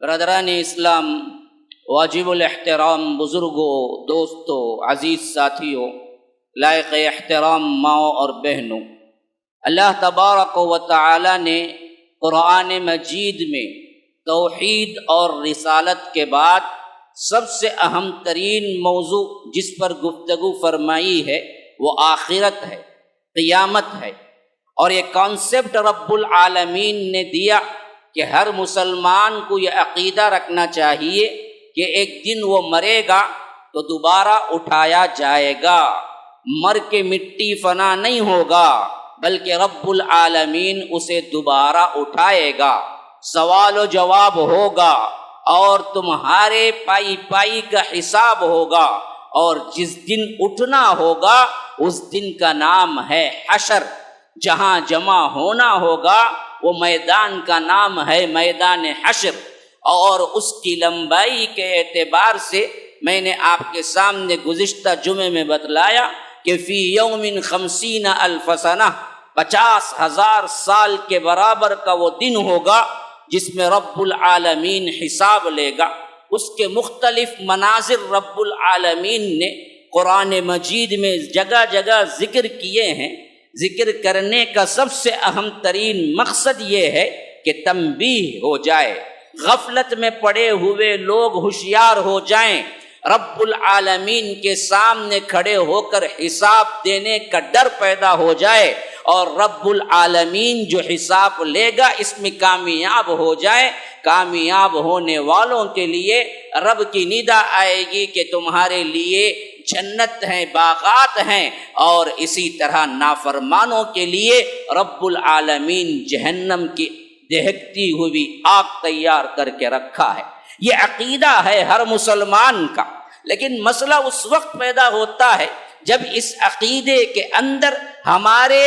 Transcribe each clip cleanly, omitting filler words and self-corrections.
برادران اسلام، واجب الاحترام بزرگوں، دوستوں، عزیز ساتھیوں، لائق احترام ماؤں اور بہنوں، اللہ تبارک و تعالی نے قرآن مجید میں توحید اور رسالت کے بعد سب سے اہم ترین موضوع جس پر گفتگو فرمائی ہے وہ آخرت ہے، قیامت ہے۔ اور یہ کانسیپٹ رب العالمین نے دیا کہ ہر مسلمان کو یہ عقیدہ رکھنا چاہیے کہ ایک دن وہ مرے گا تو دوبارہ اٹھایا جائے گا، مر کے مٹی فنا نہیں ہوگا بلکہ رب العالمین اسے دوبارہ اٹھائے گا، سوال و جواب ہوگا اور تمہارے پائی پائی کا حساب ہوگا، اور جس دن اٹھنا ہوگا اس دن کا نام ہے حشر، جہاں جمع ہونا ہوگا وہ میدان کا نام ہے میدان حشر۔ اور اس کی لمبائی کے اعتبار سے میں نے آپ کے سامنے گزشتہ جمعے میں بتلایا کہ فی یوم 50,000 سنہ، 50,000 سال کے برابر کا وہ دن ہوگا جس میں رب العالمین حساب لے گا۔ اس کے مختلف مناظر رب العالمین نے قرآن مجید میں جگہ جگہ ذکر کیے ہیں۔ ذکر کرنے کا سب سے اہم ترین مقصد یہ ہے کہ تنبیہ ہو جائے، غفلت میں پڑے ہوئے لوگ ہوشیار ہو جائیں، رب العالمین کے سامنے کھڑے ہو کر حساب دینے کا ڈر پیدا ہو جائے، اور رب العالمین جو حساب لے گا اس میں کامیاب ہو جائے۔ کامیاب ہونے والوں کے لیے رب کی ندا آئے گی کہ تمہارے لیے جنت ہیں، باغات ہیں، اور اسی طرح نافرمانوں کے لیے رب العالمین جہنم کی دہکتی ہوئی آگ تیار کر کے رکھا ہے۔ یہ عقیدہ ہے ہر مسلمان کا، لیکن مسئلہ اس وقت پیدا ہوتا ہے جب اس عقیدے کے اندر ہمارے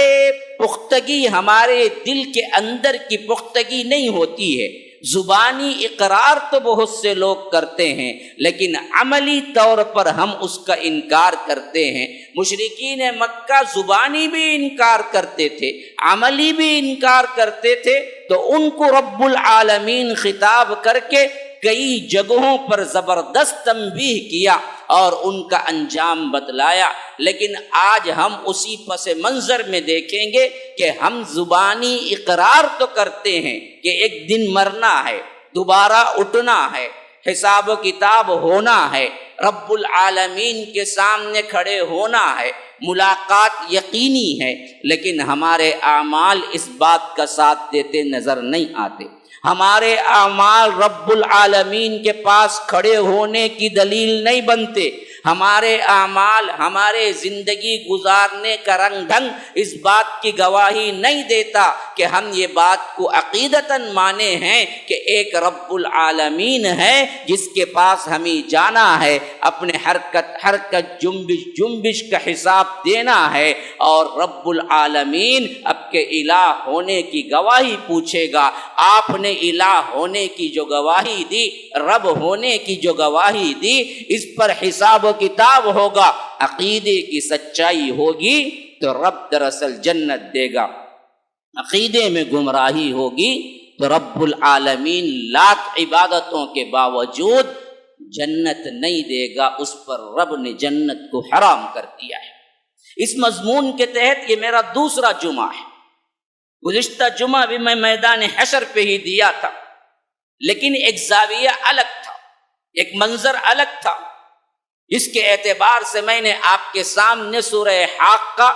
پختگی، ہمارے دل کے اندر کی پختگی نہیں ہوتی ہے۔ زبانی اقرار تو بہت سے لوگ کرتے ہیں لیکن عملی طور پر ہم اس کا انکار کرتے ہیں۔ مشرکین مکہ زبانی بھی انکار کرتے تھے، عملی بھی انکار کرتے تھے، تو ان کو رب العالمین خطاب کر کے کئی جگہوں پر زبردست تنبیہ کیا اور ان کا انجام بتلایا۔ لیکن آج ہم اسی پس منظر میں دیکھیں گے کہ ہم زبانی اقرار تو کرتے ہیں کہ ایک دن مرنا ہے، دوبارہ اٹھنا ہے، حساب و کتاب ہونا ہے، رب العالمین کے سامنے کھڑے ہونا ہے، ملاقات یقینی ہے، لیکن ہمارے اعمال اس بات کا ساتھ دیتے نظر نہیں آتے۔ ہمارے اعمال رب العالمین کے پاس کھڑے ہونے کی دلیل نہیں بنتے۔ ہمارے اعمال، ہمارے زندگی گزارنے کا رنگ ڈھنگ اس بات کی گواہی نہیں دیتا کہ ہم یہ بات کو عقیدتاً مانے ہیں کہ ایک رب العالمین ہے جس کے پاس ہمیں جانا ہے، اپنے حرکت جنبش کا حساب دینا ہے، اور رب العالمین اب کے الہ ہونے کی گواہی پوچھے گا۔ آپ نے الہ ہونے کی جو گواہی دی، رب ہونے کی جو گواہی دی، اس پر حساب و کتاب ہوگا، عقیدے کی سچائی ہوگی تو رب دراصل جنت دے گا، عقیدے میں گمراہی ہوگی تو رب العالمین لاکھ عبادتوں کے باوجود جنت نہیں دے گا، اس پر رب نے جنت کو حرام کر دیا ہے۔ اس مضمون کے تحت یہ میرا دوسرا جمعہ ہے۔ گزشتہ جمعہ بھی میں میدان حشر پہ ہی دیا تھا، لیکن ایک زاویہ الگ تھا، ایک منظر الگ تھا۔ اس کے اعتبار سے میں نے آپ کے سامنے سورہ حاقہ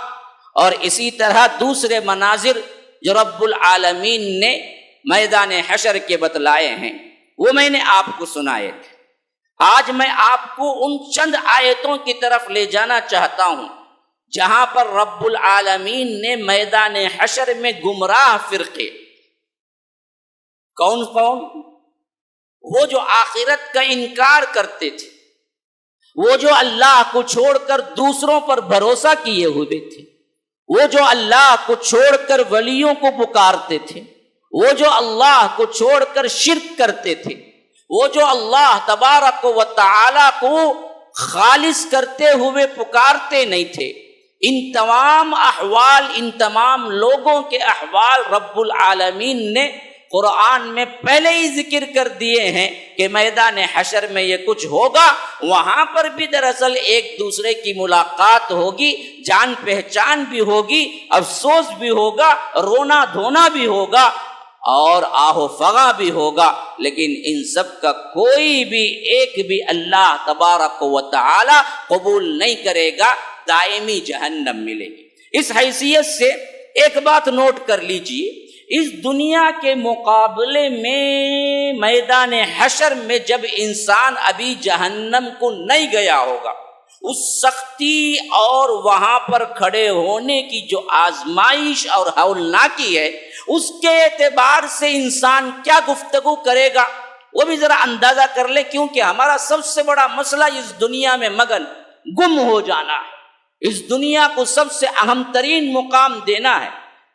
اور اسی طرح دوسرے مناظر جو رب العالمین نے میدان حشر کے بتلائے ہیں وہ میں نے آپ کو سنائے تھے۔ آج میں آپ کو ان چند آیتوں کی طرف لے جانا چاہتا ہوں جہاں پر رب العالمین نے میدان حشر میں گمراہ فرقے، کون کون؟ وہ جو آخرت کا انکار کرتے تھے، وہ جو اللہ کو چھوڑ کر دوسروں پر بھروسہ کیے ہوئے تھے، وہ جو اللہ کو چھوڑ کر ولیوں کو پکارتے تھے، وہ جو اللہ کو چھوڑ کر شرک کرتے تھے، وہ جو اللہ تبارک و تعالی کو خالص کرتے ہوئے پکارتے نہیں تھے۔ ان تمام احوال، ان تمام لوگوں کے احوال رب العالمین نے قرآن میں پہلے ہی ذکر کر دیے ہیں کہ میدان حشر میں یہ کچھ ہوگا، وہاں پر بھی دراصل ایک دوسرے کی ملاقات ہوگی، جان پہچان بھی ہوگی، افسوس بھی ہوگا، رونا دھونا بھی ہوگا اور آہ و فغاں بھی ہوگا، لیکن ان سب کا کوئی بھی ایک بھی اللہ تبارک و تعالی قبول نہیں کرے گا، دائمی جہنم ملے گی۔ اس حیثیت سے ایک بات نوٹ کر لیجئے، اس دنیا کے مقابلے میں میدان حشر میں جب انسان ابھی جہنم کو نہیں گیا ہوگا، اس سختی اور وہاں پر کھڑے ہونے کی جو آزمائش اور ہولناکی ہے، اس کے اعتبار سے انسان کیا گفتگو کرے گا وہ بھی ذرا اندازہ کر لے، کیونکہ ہمارا سب سے بڑا مسئلہ اس دنیا میں مگن گم ہو جانا ہے، اس دنیا کو سب سے اہم ترین مقام دینا ہے،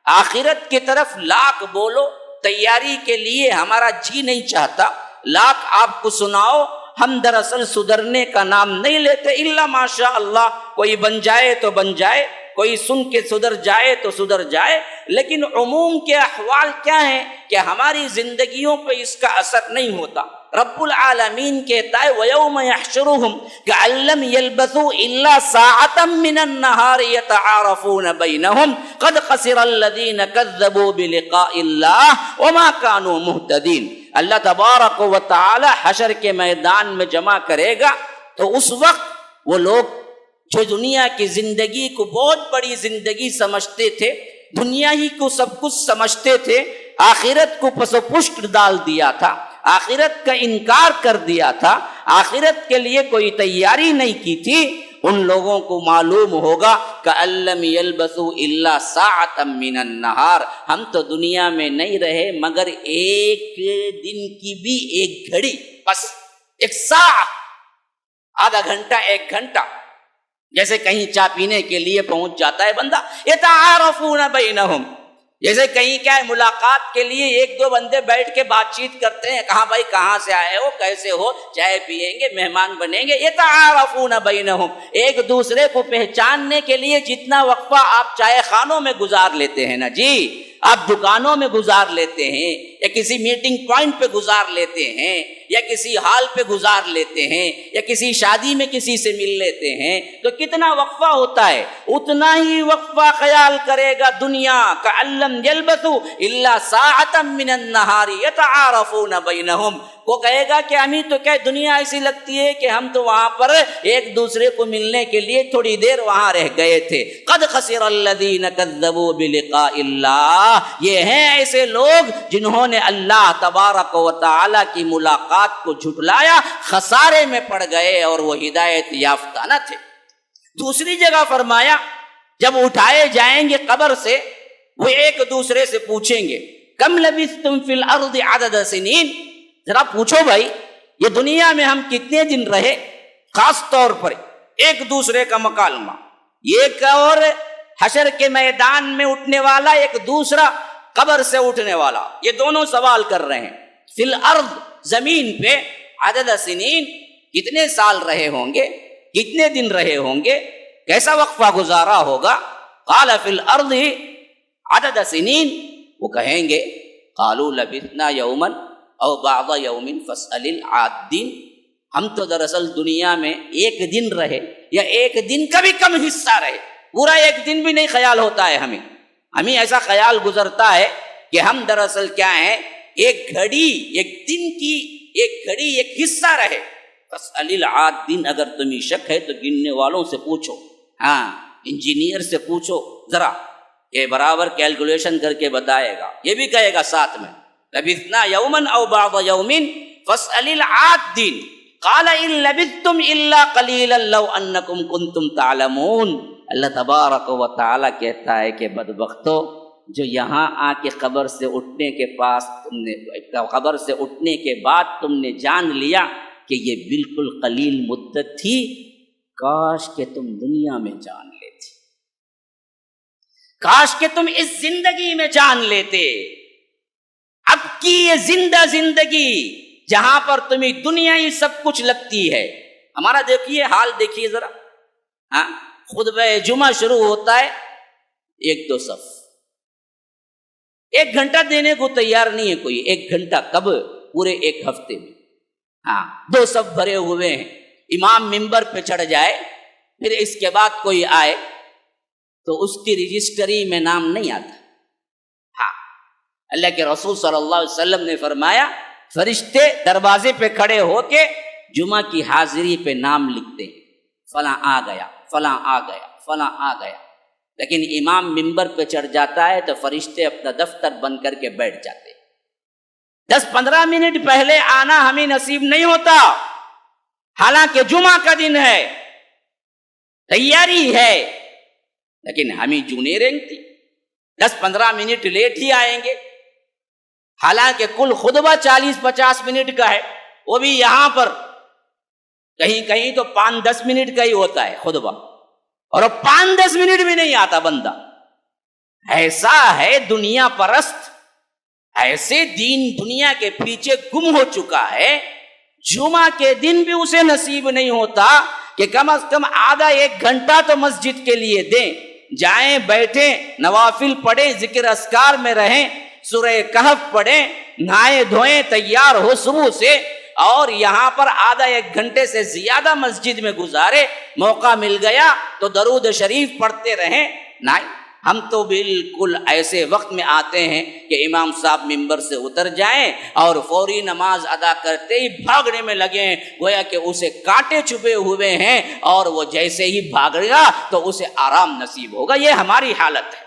آخرت کی طرف لاکھ بولو، تیاری کے لیے ہمارا جی نہیں چاہتا، لاکھ آپ کو سناؤ، ہم دراصل سدھرنے کا نام نہیں لیتے، الا ماشاء اللہ، کوئی بن جائے تو بن جائے، کوئی سن کے سدھر جائے تو سدھر جائے، لیکن عموم کے احوال کیا ہیں کہ ہماری زندگیوں پہ اس کا اثر نہیں ہوتا۔ رب العالمین کہتا ہے وَيَوْمَ يَحْشُرُهُمْ كَأَن لَّمْ يَلْبَثُوا إِلَّا سَاعَةً مِّنَ النَّهَارِ يَتَعَارَفُونَ بَيْنَهُمْ قَدْ خَسِرَ الَّذِينَ كَذَّبُوا بِلِقَاءِ اللَّهِ وَمَا كَانُوا مُهْتَدِينَ۔ اللہ تبارک و تعالی حشر کے میدان میں جمع کرے گا تو اس وقت وہ لوگ جو دنیا کی زندگی کو بہت بڑی زندگی سمجھتے تھے، دنیا ہی کو سب کچھ سمجھتے تھے، آخرت کو پس و پشت ڈال دیا تھا، آخرت کا انکار کر دیا تھا، آخرت کے لیے کوئی تیاری نہیں کی تھی، ان لوگوں کو معلوم ہوگا کہ لم یلبثوا الا ساعۃ من النہار، ہم تو دنیا میں نہیں رہے مگر ایک دن کی بھی ایک گھڑی، بس ایک ساعہ، آدھا گھنٹہ، ایک گھنٹہ، جیسے کہیں چائے پینے کے لیے پہنچ جاتا ہے بندہ، یتعارفون بینہم، جیسے کہیں کیا ہے ملاقات کے لیے ایک دو بندے بیٹھ کے بات چیت کرتے ہیں، کہاں بھائی کہاں سے آئے ہو، کیسے ہو، چائے پیئیں گے، مہمان بنیں گے، یتعارفون بینہم، ایک دوسرے کو پہچاننے کے لیے جتنا وقفہ آپ چائے خانوں میں گزار لیتے ہیں نا جی، آپ دکانوں میں گزار لیتے ہیں، یا کسی میٹنگ پوائنٹ پہ گزار لیتے ہیں، یا کسی ہال پہ گزار لیتے ہیں، یا کسی شادی میں کسی سے مل لیتے ہیں، تو کتنا وقفہ ہوتا ہے، اتنا ہی وقفہ خیال کرے گا دنیا کأن لم یلبثوا الا ساعۃ من النہار یتعارفون بینہم، وہ کہے گا کہ ہمیں تو کیا دنیا ایسی لگتی ہے کہ ہم تو وہاں پر ایک دوسرے کو ملنے کے لیے تھوڑی دیر وہاں رہ گئے تھے۔ قد خسر الذین کذبوا بلقاء اللہ، یہ ہیں ایسے لوگ جنہوں نے اللہ تبارک و تعالی کی ملاقات کو جھٹلایا، خسارے میں پڑ گئے اور وہ ہدایت یافتہ نہ تھے۔ دوسری جگہ فرمایا جب اٹھائے جائیں گے قبر سے، وہ ایک دوسرے سے پوچھیں گے کم لبثتم فی الارض عدد سنین، ذرا پوچھو بھائی یہ دنیا میں ہم کتنے دن رہے، خاص طور پر ایک دوسرے کا مکالمہ، ایک اور حشر کے میدان میں اٹھنے والا، ایک دوسرا قبر سے اٹھنے والا، یہ دونوں سوال کر رہے ہیں، فی الارض زمین پہ، عدد سنین کتنے سال رہے ہوں گے، کتنے دن رہے ہوں گے، کیسا وقفہ گزارا ہوگا، قال فی الارض عدد سنین، وہ کہیں گے قالوا لبثنا یوما او بعض یوم فاسأل العادین، ہم تو دراصل دنیا میں ایک دن رہے یا ایک دن کا بھی کم حصہ رہے، پورا ایک دن بھی نہیں خیال ہوتا ہے ہمیں ایسا خیال گزرتا ہے کہ ہم دراصل کیا ہیں، ایک گھڑی، ایک دن کی ایک گھڑی، ایک حصہ رہے۔ فاسأل العادین، اگر تمہیں شک ہے تو گننے والوں سے پوچھو، ہاں انجینئر سے پوچھو ذرا، یہ برابر کیلکولیشن کر کے بتائے گا، یہ بھی کہے گا ساتھ میں لبثنا یوما او بعض یوم فاسأل العادین قال ان لبثتم الا قلیلا لو انکم کنتم تعلمون۔ اللہ تبارک و تعالی کہتا ہے کہ بدبختو، جو یہاں آ کے قبر سے اٹھنے کے پاس قبر سے اٹھنے کے بعد تم نے جان لیا کہ یہ بالکل قلیل مدت تھی، کاش کہ تم دنیا میں جان لیتے، کاش کہ تم اس زندگی میں جان لیتے، اب کی یہ زندہ زندگی جہاں پر تمہیں دنیا ہی سب کچھ لگتی ہے۔ ہمارا دیکھیے حال، دیکھیے ذرا، ہاں خطبہ جمعہ شروع ہوتا ہے، ایک دو صف، ایک گھنٹہ دینے کو تیار نہیں ہے کوئی. ایک گھنٹہ کب؟ پورے ایک ہفتے میں. ہاں 2 صف بھرے ہوئے ہیں, امام ممبر پہ چڑھ جائے, پھر اس کے بعد کوئی آئے تو اس کی رجسٹری میں نام نہیں آتا. ہاں اللہ کے رسول صلی اللہ علیہ وسلم نے فرمایا فرشتے دروازے پہ کھڑے ہو کے جمعہ کی حاضری پہ نام لکھتے ہیں, فلاں آ گیا, فلاں آ گیا, فلاں آ گیا. لیکن امام ممبر پہ چڑھ جاتا ہے تو فرشتے اپنا دفتر بند کر کے بیٹھ جاتے. 10-15 منٹ پہلے آنا ہمیں نصیب نہیں ہوتا, حالانکہ جمعہ کا دن ہے, تیاری ہے, لیکن ہمیں جو نہیں رینگتی. 10-15 منٹ لیٹ ہی آئیں گے, حالانکہ کل خطبہ 40-50 منٹ کا ہے, وہ بھی یہاں پر کہیں کہیں تو 5-10 منٹ کا ہی ہوتا ہے خطبہ, اور 5-10 منٹ بھی نہیں آتا بندہ. ایسا ہے دنیا پرست, ایسے دین دنیا کے پیچھے گم ہو چکا ہے, جمعہ کے دن بھی اسے نصیب نہیں ہوتا کہ کم از کم آدھا 1 گھنٹہ تو مسجد کے لیے دیں, جائیں بیٹھیں, نوافل پڑھیں, ذکر اذکار میں رہیں, سورہ کہف پڑھیں, نہائے دھوئیں, تیار ہو صبح سے, اور یہاں پر آدھا 1 گھنٹے سے زیادہ مسجد میں گزارے. موقع مل گیا تو درود شریف پڑھتے رہیں. نہیں, ہم تو بالکل ایسے وقت میں آتے ہیں کہ امام صاحب ممبر سے اتر جائیں اور فوری نماز ادا کرتے ہی بھاگنے میں لگیں, گویا کہ اسے کانٹے چھپے ہوئے ہیں, اور وہ جیسے ہی بھاگے گا تو اسے آرام نصیب ہوگا. یہ ہماری حالت ہے.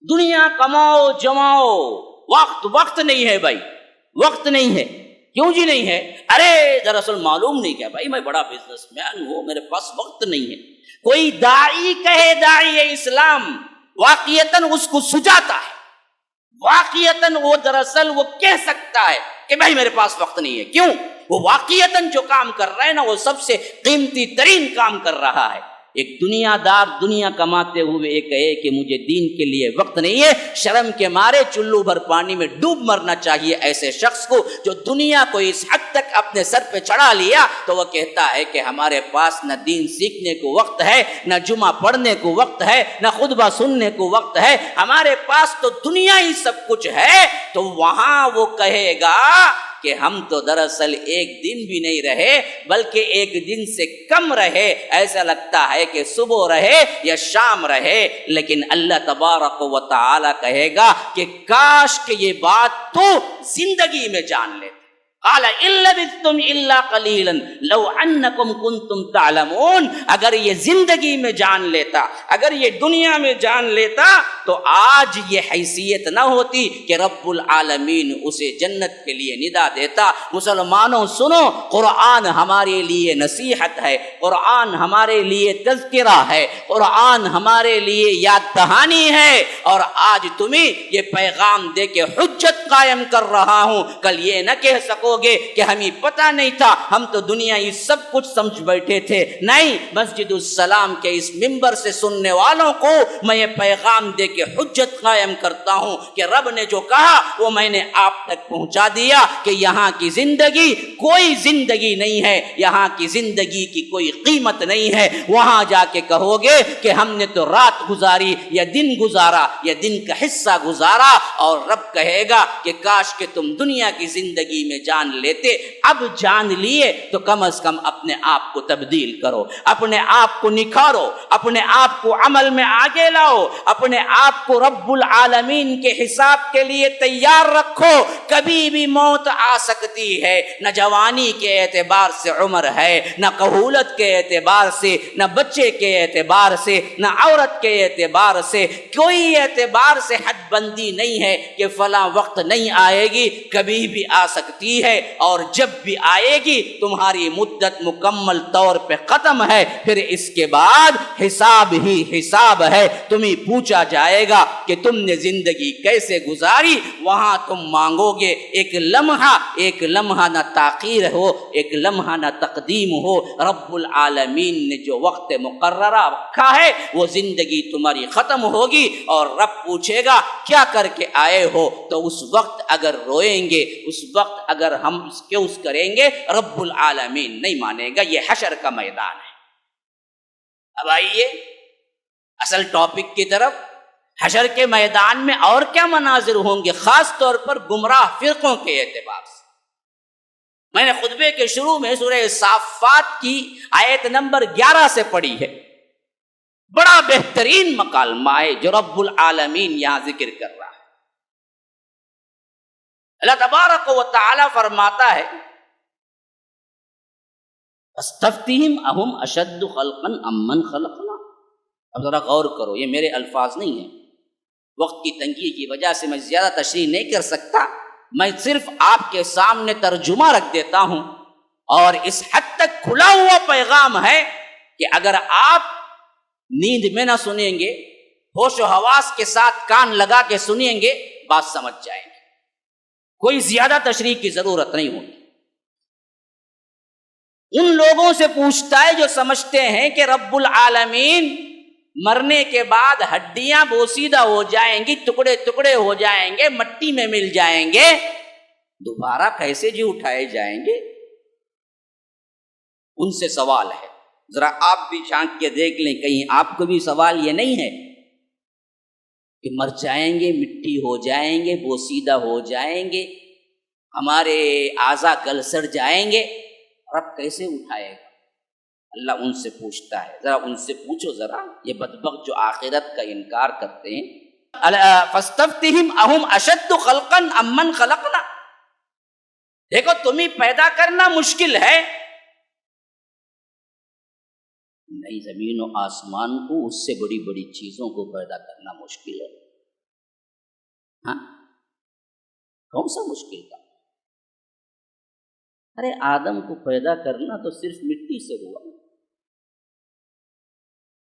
دنیا کماؤ جماؤ, وقت نہیں ہے بھائی, وقت نہیں ہے. کیوں جی نہیں ہے؟ ارے دراصل معلوم نہیں کیا بھائی, میں بڑا بزنس مین ہوں, میرے پاس وقت نہیں ہے. کوئی داعی کہے داعی اسلام, واقعتاً اس کو سجاتا ہے, واقعتاً وہ دراصل وہ کہہ سکتا ہے کہ بھائی میرے پاس وقت نہیں ہے. کیوں؟ وہ واقعتاً جو کام کر رہا ہے نا, وہ سب سے قیمتی ترین کام کر رہا ہے. ایک دنیا دار دنیا کماتے ہوئے یہ کہے کہ مجھے دین کے لیے وقت نہیں ہے, شرم کے مارے چلو بھر پانی میں ڈوب مرنا چاہیے ایسے شخص کو جو دنیا کو اس حد تک اپنے سر پہ چڑھا لیا. تو وہ کہتا ہے کہ ہمارے پاس نہ دین سیکھنے کو وقت ہے, نہ جمعہ پڑھنے کو وقت ہے, نہ خطبہ سننے کو وقت ہے, ہمارے پاس تو دنیا ہی سب کچھ ہے. تو وہاں وہ کہے گا کہ ہم تو دراصل 1 دن بھی نہیں رہے, بلکہ 1 دن سے کم رہے. ایسا لگتا ہے کہ صبح رہے یا شام رہے. لیکن اللہ تبارک و تعالی کہے گا کہ کاش کہ یہ بات تو زندگی میں جان لیتے. قال ان لبثتم الا قليلا لو انکم کنتم تعلمون. اگر یہ زندگی میں جان لیتا, اگر یہ دنیا میں جان لیتا, تو آج یہ حیثیت نہ ہوتی کہ رب العالمین اسے جنت کے لیے ندا دیتا. مسلمانوں سنو, قرآن ہمارے لیے نصیحت ہے, قرآن ہمارے لیے تذکرہ ہے, قرآن ہمارے لیے یاد دہانی ہے. اور آج تمہیں یہ پیغام دے کے حجت قائم کر رہا ہوں. کل یہ نہ کہہ سکو گے کہ ہمیں پتہ نہیں تھا, ہم تو دنیا یہ سب کچھ سمجھ بیٹھے تھے. نہیں, مسجد السلام کے اس ممبر سے سننے والوں کو میں یہ پیغام دے کے حجت قائم کرتا ہوں کہ رب نے جو کہا وہ میں نے آپ تک پہنچا دیا کہ یہاں کی زندگی کوئی زندگی نہیں ہے, یہاں کی زندگی کی کوئی قیمت نہیں ہے. وہاں جا کے کہو گے کہ ہم نے تو رات گزاری یا دن گزارا یا دن کا حصہ گزارا, اور رب کہے گا کہ کاش کہ تم دنیا کی زندگی میں جان لیتے. اب جان لیے تو کم از کم اپنے آپ کو تبدیل کرو, اپنے آپ کو نکھارو, اپنے آپ کو عمل میں آگے لاؤ, اپنے آپ کو رب العالمین کے حساب کے لیے تیار رکھو. کبھی بھی موت آ سکتی ہے, نہ جوانی کے اعتبار سے عمر ہے, نہ کہولت کے اعتبار سے, نہ بچے کے اعتبار سے, نہ عورت کے اعتبار سے, کوئی اعتبار سے حد بندی نہیں ہے کہ فلاں وقت نہیں آئے گی. کبھی بھی آ سکتی ہے, اور جب بھی آئے گی تمہاری مدت مکمل طور پہ ختم ہے. پھر اس کے بعد حساب ہی حساب ہے. تمہیں پوچھا جائے گا کہ تم نے زندگی کیسے گزاری. وہاں تم مانگو گے ایک لمحہ نہ تاخیر ہو, ایک لمحہ نہ تقدیم ہو. رب العالمین نے جو وقت مقررہ رکھا ہے وہ زندگی تمہاری ختم ہوگی, اور رب پوچھے گا کیا کر کے آئے ہو. تو اس وقت اگر روئیں گے, اس وقت اگر ہم ایکسکیوز کریں گے, رب العالمین نہیں مانے گا. یہ حشر کا میدان ہے. اب آئیے اصل ٹاپک کی طرف. حشر کے میدان میں اور کیا مناظر ہوں گے، خاص طور پر گمراہ فرقوں کے اعتبار سے۔ میں نے خطبے کے شروع میں سورہ صافات کی آیت نمبر 11 سے پڑھی ہے، بڑا بہترین مکالمہ ہے جو رب العالمین یہاں ذکر کر رہا ہے۔ اللہ تبارک و تعالی فرماتا ہے استفتہم اہم اشد خلقا ام من خلقنا۔ اب ذرا غور کرو، یہ میرے الفاظ نہیں ہیں، وقت کی تنگی کی وجہ سے میں زیادہ تشریح نہیں کر سکتا، میں صرف آپ کے سامنے ترجمہ رکھ دیتا ہوں، اور اس حد تک کھلا ہوا پیغام ہے کہ اگر آپ نیند میں نہ سنیں گے، ہوش و حواس کے ساتھ کان لگا کے سنیں گے، بات سمجھ جائیں گے، کوئی زیادہ تشریح کی ضرورت نہیں ہوتی۔ ان لوگوں سے پوچھتا ہے جو سمجھتے ہیں کہ رب العالمین مرنے کے بعد ہڈیاں بوسیدہ ہو جائیں گی، ٹکڑے ٹکڑے ہو جائیں گے، مٹی میں مل جائیں گے، دوبارہ کیسے جی اٹھائے جائیں گے؟ ان سے سوال ہے، ذرا آپ بھی جھانک کے دیکھ لیں، کہیں آپ کو بھی سوال یہ نہیں ہے کہ مر جائیں گے، مٹی ہو جائیں گے، بوسیدہ ہو جائیں گے، ہمارے اعضا گل سڑ جائیں گے، رب کیسے اٹھائے گا؟ اللہ ان سے پوچھتا ہے، ذرا ان سے پوچھو ذرا، یہ بدبخت جو آخرت کا انکار کرتے ہیں۔ فاستفتہم اہم اشد خلقا ام من خلقنا، دیکھو تمہیں پیدا کرنا مشکل ہے، نہیں زمین و آسمان کو، اس سے بڑی بڑی چیزوں کو پیدا کرنا مشکل ہے۔ ہاں کون سا مشکل تھا؟ ارے آدم کو پیدا کرنا تو صرف مٹی سے ہوا،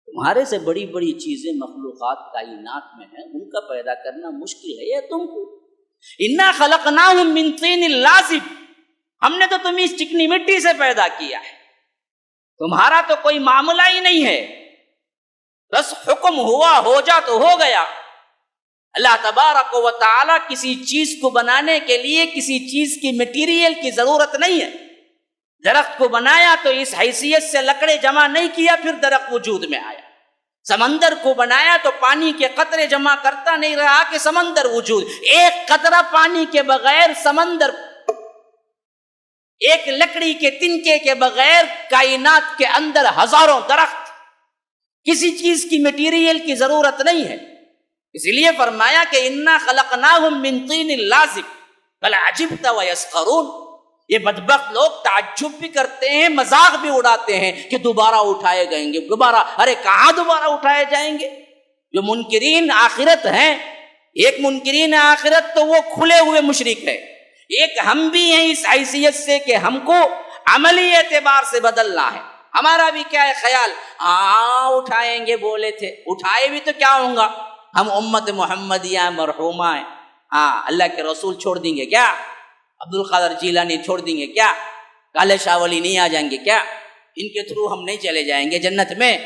تمہارے سے بڑی بڑی چیزیں مخلوقات کائنات میں ہیں، ان کا پیدا کرنا مشکل ہے، یہ تم کو۔ انا خلقناہم من طین لازب، ہم نے تو تمہیں اس چکنی مٹی سے پیدا کیا ہے، تمہارا تو کوئی معاملہ ہی نہیں ہے، بس حکم ہوا ہو جا تو ہو گیا۔ اللہ تبارک و تعالی کسی چیز کو بنانے کے لیے کسی چیز کی مٹیریل کی ضرورت نہیں ہے۔ درخت کو بنایا تو اس حیثیت سے لکڑے جمع نہیں کیا پھر درخت وجود میں آیا، سمندر کو بنایا تو پانی کے قطرے جمع کرتا نہیں رہا کہ سمندر وجود، ایک قطرہ پانی کے بغیر سمندر، ایک لکڑی کے تنکے کے بغیر کائنات کے اندر ہزاروں درخت، کسی چیز کی مٹیریل کی ضرورت نہیں ہے۔ اس لیے فرمایا کہ انا خلقناہم من طین لازب بل عجبت ویسخرون، یہ بدبخت لوگ تعجب بھی کرتے ہیں، مذاق بھی اڑاتے ہیں کہ دوبارہ اٹھائے جائیں گے، دوبارہ، ارے کہاں دوبارہ اٹھائے جائیں گے؟ جو منکرین آخرت ہیں، ایک منکرین آخرت تو وہ کھلے ہوئے مشرک ہے، ایک ہم بھی ہیں اس حیثیت سے کہ ہم کو عملی اعتبار سے بدلنا ہے۔ ہمارا بھی کیا ہے خیال، اٹھائیں گے بولے تھے، اٹھائے بھی تو کیا ہوں گا، ہم امت محمدیہ مرحومہ ہیں، اللہ کے رسول چھوڑ دیں گے کیا؟ عبد القادر جیلانی چھوڑ دیں گے کیا؟ کالے شاہ ولی نہیں آ جائیں گے کیا؟ ان کے تھرو ہم نہیں چلے جائیں گے جنت میں؟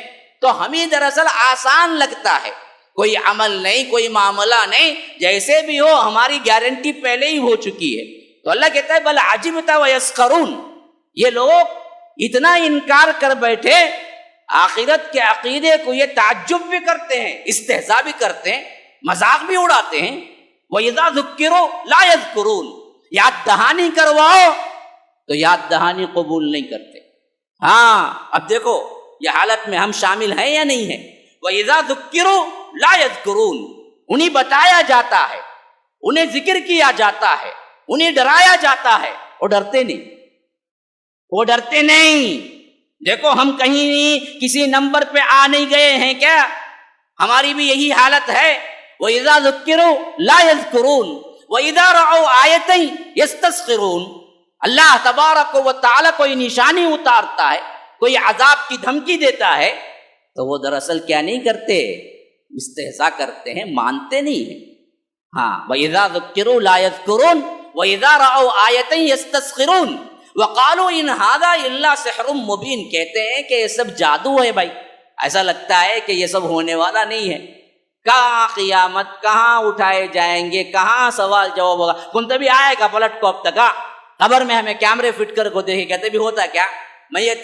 تو ہمیں دراصل آسان لگتا ہے، کوئی عمل نہیں، کوئی معاملہ نہیں، جیسے بھی ہو ہماری گارنٹی پہلے ہی ہو چکی ہے۔ تو اللہ کہتا ہے بل عجبت ویسخرون، یہ لوگ اتنا انکار کر بیٹھے آخرت کے عقیدے کو، یہ تعجب بھی کرتے ہیں، استہزاء بھی کرتے ہیں، مذاق بھی اڑاتے ہیں۔ وَإِذَا ذُكِّرُوا لَا يَذْكُرُونَ، یاد دہانی کرواؤ تو یاد دہانی قبول نہیں کرتے۔ ہاں اب دیکھو یہ حالت میں ہم شامل ہیں یا نہیں ہیں؟ وَإِذَا ذُكِّرُوا لَا يَذْكُرُونَ، انہیں بتایا جاتا ہے، انہیں ذکر کیا جاتا ہے، انہیں ڈرایا جاتا ہے، وہ ڈرتے نہیں، وہ ڈرتے نہیں۔ دیکھو ہم کہیں کسی نمبر پہ آ نہیں گئے ہیں کیا؟ ہماری بھی یہی حالت ہے۔ وَإِذَا ذُكِّرُوا لَا يَذْكُرُونَ وَإِذَا رَأَوْا آیَةً يَسْتَسْخِرُونَ، اللہ تبارک و تعالیٰ کوئی نشانی اتارتا ہے، کوئی عذاب کی دھمکی دیتا ہے تو وہ دراصل کیا نہیں کرتے، استہزاء کرتے ہیں، مانتے نہیں ہیں۔ ہاں وَإِذَا ذُكِّرُوا لَا يَذْكُرُونَ وَإِذَا رَأَوْا آیَةً يَسْتَسْخِرُونَ وَقَالُوا إِنْ هَذَا إِلَّا سِحْرٌ مُبِينٌ، کہتے ہیں کہ یہ سب جادو ہے بھائی، ایسا لگتا ہے کہ یہ سب ہونے والا نہیں ہے، کہاں قیامت، کہاں اٹھائے جائیں گے، کہاں سوال جواب ہوگا، کون بھی آئے گا پلٹ کو اب تک، قبر میں ہمیں کیمرے فٹ کر کو دیکھے، کہتے بھی ہوتا کیا، میت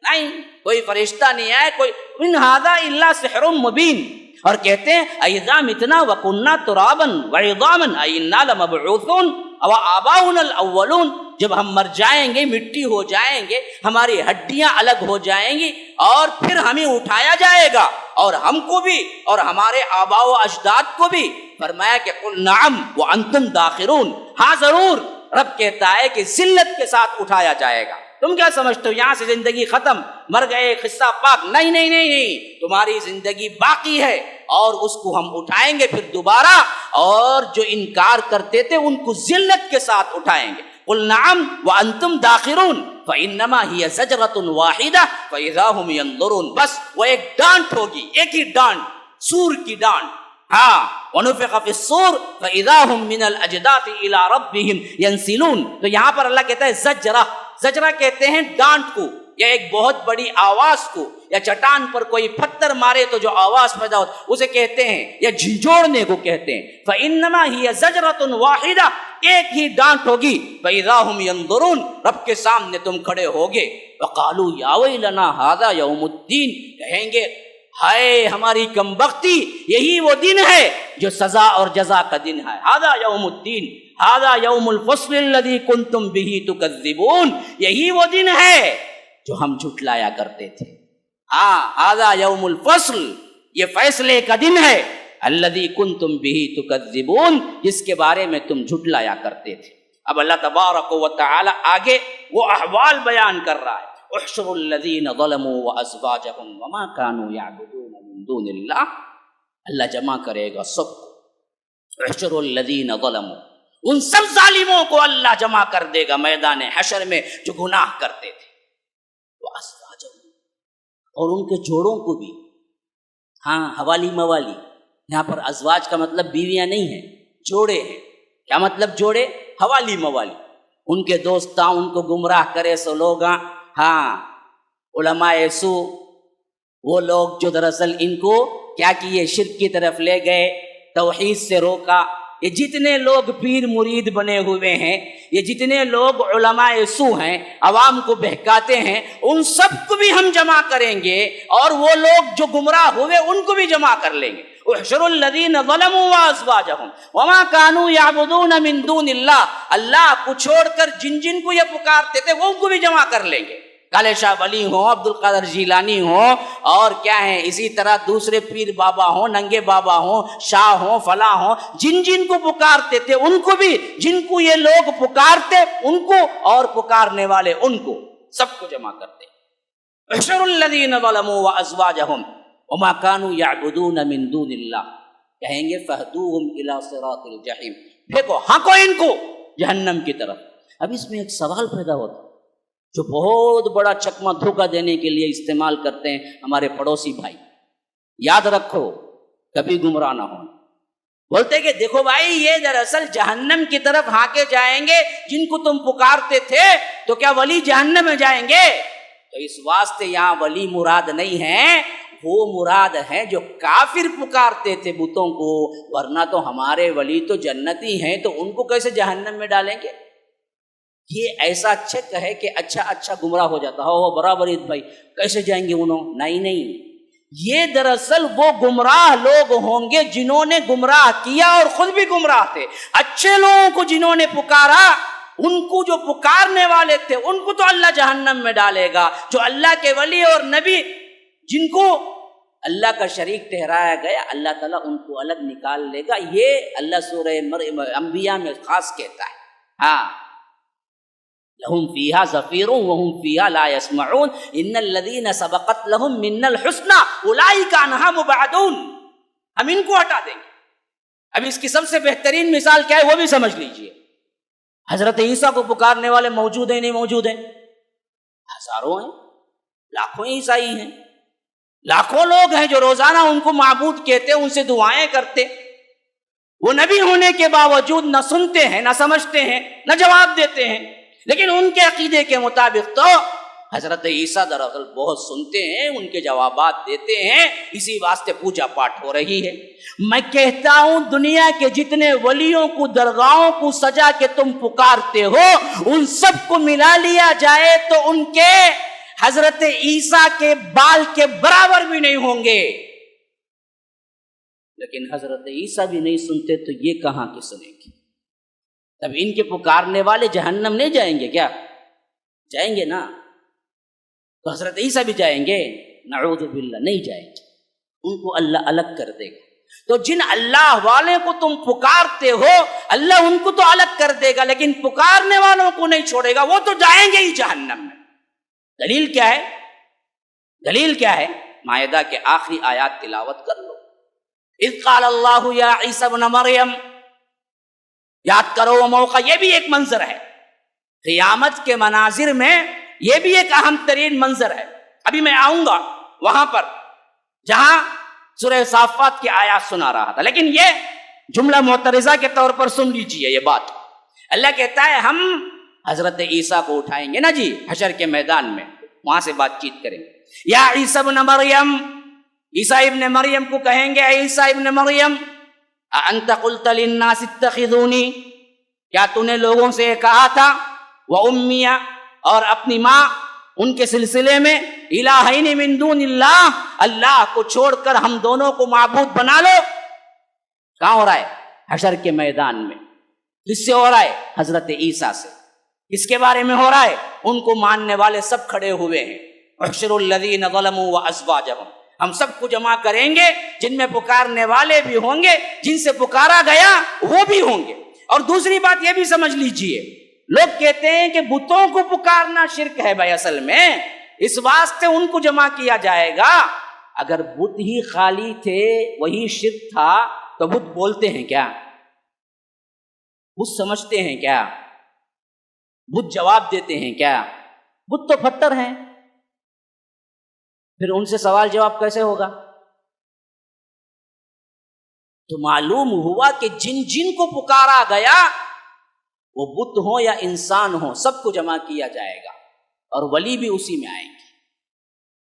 نہیں، کوئی فرشتہ نہیں ہے، کوئی ان ھذا الا سحر مبین. اور کہتے ہیں اذا متنا وکنا ترابا وعظاما انا لمبعوثون او آباؤنا الاولون، جب ہم مر جائیں گے، مٹی ہو جائیں گے، ہماری ہڈیاں الگ ہو جائیں گی اور پھر ہمیں اٹھایا جائے گا، اور ہم کو بھی اور ہمارے آباء و اجداد کو بھی. فرمایا کہ قل نعم وانتم داخرون، ہاں ضرور. رب کہتا ہے کہ ذلت کے ساتھ اٹھایا جائے گا. تم کیا سمجھتے ہو یہاں سے زندگی ختم، مر گئے، قصہ پاک؟ نہیں نہیں نہیں نہیں، تمہاری زندگی باقی ہے اور اس کو ہم اٹھائیں گے پھر دوبارہ، اور جو انکار کرتے تھے ان کو ذلت کے ساتھ اٹھائیں گے. قل نعم وانتم داخرون فانما هي زجرة واحدة فاذا هم ينظرون. بس وہ ایک ڈانٹ ہوگی، ایک ہی ڈانٹ، سور کی ڈانٹ. ہاں، ونفخ فی الصور فاذا هم من الاجداث الى ربهم ينسلون. تو یہاں پر اللہ کہتا ہے زجرہ. زجرہ کہتے ہیں ڈانٹ کو، یا ایک بہت بڑی آواز کو، یا چٹان پر کوئی پتھر مارے تو جو آواز پیدا ہو اسے کہتے ہیں، یا جھنجھوڑنے کو کہتے ہیں. فانما هي زجرة واحدة، ایک ہی ڈانٹ ہوگی. فاذا هم ينظرون، رب کے سامنے تم کھڑے ہوگے. وقالوا یا ویلنا هذا یوم الدین، کہیں گے ہائے ہماری کمبختی، یہی وہ دن ہے جو سزا اور جزا کا دن ہے. هذا یوم الدین، هذا یوم الفصل الذی کنتم به تکذبون، یہی وہ دن ہے جو ہم جھٹلایا کرتے تھے. ہاں، هذا یوم الفصل، یہ فیصلے کا دن ہے. الذی کنتم به تکذبون، جس کے بارے میں تم جھٹلایا کرتے تھے. اب اللہ تبارک و تعالی آگے وہ احوال بیان کر رہا ہے. احشروا الذین ظلموا وازواجهم وما كانوا يعبدون من دون اللہ. اللہ جمع کرے گا سب کو. احشروا الذین ظلموا، ان سب ظالموں کو اللہ جمع کر دے گا میدان حشر میں جو گناہ کرتے تھے. وازواجهم، اور ان کے جوڑوں کو بھی. ہاں، حوالی موالی، یہاں پر ازواج کا مطلب بیویاں نہیں ہیں، جوڑے ہیں. کیا مطلب جوڑے؟ حوالی موالی. ان کے دوستاں ان کو گمراہ کرے سو لوگ، ہاں، علماء سو، وہ لوگ جو دراصل ان کو کیا کیے، شرک کی طرف لے گئے، توحید سے روکا. یہ جتنے لوگ پیر مرید بنے ہوئے ہیں، یہ جتنے لوگ علماء سو ہیں، عوام کو بہکاتے ہیں، ان سب کو بھی ہم جمع کریں گے، اور وہ لوگ جو گمراہ ہوئے ان کو بھی جمع کر لیں گے. احشروا الذین ظلموا وازواجهم وما كانوا يعبدون من دون اللہ. اللہ کو چھوڑ کر جن جن کو یہ پکارتے تھے وہ ان کو بھی جمع کر لیں گے. کالے شاہ ولی ہوں، عبد القادر جیلانی ہوں، اور کیا ہیں اسی طرح دوسرے پیر بابا ہوں، ننگے بابا ہوں، شاہ ہوں، فلاں ہوں، جن جن کو پکارتے تھے ان کو بھی، جن کو یہ لوگ پکارتے ان کو، اور پکارنے والے ان کو، سب کو جمع کرتے. احشروا الذین ظلموا وازواجهم وما كانوا يعبدون من دون اللہ. کہیں گے فہدوہم الی صراط الجحیم، پھینکو، ہانکو ان کو جہنم کی طرف. اب اس میں ایک سوال پیدا ہوتا ہے جو بہت بڑا چکمہ دھوکہ دینے کے لیے استعمال کرتے ہیں ہمارے پڑوسی بھائی. یاد رکھو کبھی گمراہ نہ ہو. بولتے کہ دیکھو بھائی، یہ دراصل جہنم کی طرف ہانکے جائیں گے جن کو تم پکارتے تھے، تو کیا ولی جہنم میں جائیں گے؟ تو اس واسطے یہاں ولی مراد نہیں ہے، وہ مراد ہے جو کافر پکارتے تھے بتوں کو. ورنہ تو ہمارے ولی تو جنتی ہیں، تو ان کو کیسے جہنم میں ڈالیں گے؟ یہ ایسا چیک ہے کہ اچھا گمراہ ہو جاتا ہو برابر بھائی، کیسے جائیں گے انہوں؟ نہیں، یہ دراصل وہ گمراہ لوگ ہوں گے جنہوں نے گمراہ کیا اور خود بھی گمراہ تھے. اچھے لوگوں کو جنہوں نے پکارا، ان کو جو پکارنے والے تھے ان کو تو اللہ جہنم میں ڈالے گا. جو اللہ کے ولی اور نبی جن کو اللہ کا شریک ٹھہرایا گیا، اللہ تعالیٰ ان کو الگ نکال لے گا. یہ اللہ سورہ انبیاء میں خاص کہتا ہے. ہاں، لهم فيها زفير وهم فيها لا يسمعون ان الذين سبقت لهم منا الحسنى اولئك عنها مبعدون. ہم ان کو ہٹا دیں گے. اب اس کی سب سے بہترین مثال کیا ہے وہ بھی سمجھ لیجئے. حضرت عیسیٰ کو پکارنے والے موجود ہیں نہیں موجود ہیں؟ ہزاروں ہیں، لاکھوں عیسائی ہیں، لاکھوں لوگ ہیں جو روزانہ ان کو معبود کہتے، ان سے دعائیں کرتے. وہ نبی ہونے کے باوجود نہ سنتے ہیں، نہ سمجھتے ہیں، نہ جواب دیتے ہیں. لیکن ان کے عقیدے کے مطابق تو حضرت عیسیٰ دراصل بہت سنتے ہیں، ان کے جوابات دیتے ہیں، اسی واسطے پوجا پاٹ ہو رہی ہے. میں کہتا ہوں دنیا کے جتنے ولیوں کو، درگاہوں کو سجا کے تم پکارتے ہو، ان سب کو ملا لیا جائے تو ان کے حضرت عیسیٰ کے بال کے برابر بھی نہیں ہوں گے، لیکن حضرت عیسیٰ بھی نہیں سنتے تو یہ کہاں کے سنیں گے؟ تب ان کے پکارنے والے جہنم نہیں جائیں گے کیا؟ جائیں گے نا۔ تو حضرت عیسیٰ بھی جائیں گے؟ نعوذ باللہ نہیں جائیں گے، ان کو اللہ الگ کر دے گا۔ تو جن اللہ والے کو تم پکارتے ہو اللہ ان کو تو الگ کر دے گا، لیکن پکارنے والوں کو نہیں چھوڑے گا، وہ تو جائیں گے ہی جہنم میں۔ دلیل کیا ہے؟ دلیل کیا ہے؟ مائدہ کے آخری آیات تلاوت کر لو۔ اذ قال اللہ یا عیسی ابن مریم، یاد کرو وہ موقع، یہ بھی ایک منظر ہے قیامت کے مناظر میں، یہ بھی ایک اہم ترین منظر ہے۔ ابھی میں آؤں گا وہاں پر جہاں سورہ صافات کی آیات سنا رہا تھا، لیکن یہ جملہ معترضہ کے طور پر سن لیجئے یہ بات۔ اللہ کہتا ہے ہم حضرت عیسیٰ کو اٹھائیں گے نا جی حشر کے میدان میں، وہاں سے بات چیت کریں گے۔ یا عیسی ابن مریم، عیسیٰ ابن مریم کو کہیں گے اے عیسیٰ ابن مریم انت قلت للناس اتخذونی، کیا تو نے لوگوں سے یہ کہا تھا وَأُمِّيَ، اور اپنی ماں ان کے سلسلے میں، الہین من دون اللہ، اللہ کو چھوڑ کر ہم دونوں کو معبود بنا لو۔ کہاں ہو رہا ہے؟ حشر کے میدان میں۔ کس سے ہو رہا ہے؟ حضرت عیسیٰ سے۔ کس کے بارے میں ہو رہا ہے؟ ان کو ماننے والے سب کھڑے ہوئے ہیں۔ احشروا الذین ظلموا وازواجہم، ہم سب کو جمع کریں گے، جن میں پکارنے والے بھی ہوں گے، جن سے پکارا گیا وہ بھی ہوں گے۔ اور دوسری بات یہ بھی سمجھ لیجئے، لوگ کہتے ہیں کہ بتوں کو پکارنا شرک ہے، بھائی اصل میں اس واسطے ان کو جمع کیا جائے گا۔ اگر بت ہی خالی تھے وہی شرک تھا تو بت بولتے ہیں کیا؟ بت سمجھتے ہیں کیا؟ بت جواب دیتے ہیں کیا؟ بت تو پتھر ہیں، پھر ان سے سوال جواب کیسے ہوگا؟ تو معلوم ہوا کہ جن جن کو پکارا گیا وہ بت ہو یا انسان ہو سب کو جمع کیا جائے گا، اور ولی بھی اسی میں آئیں گے۔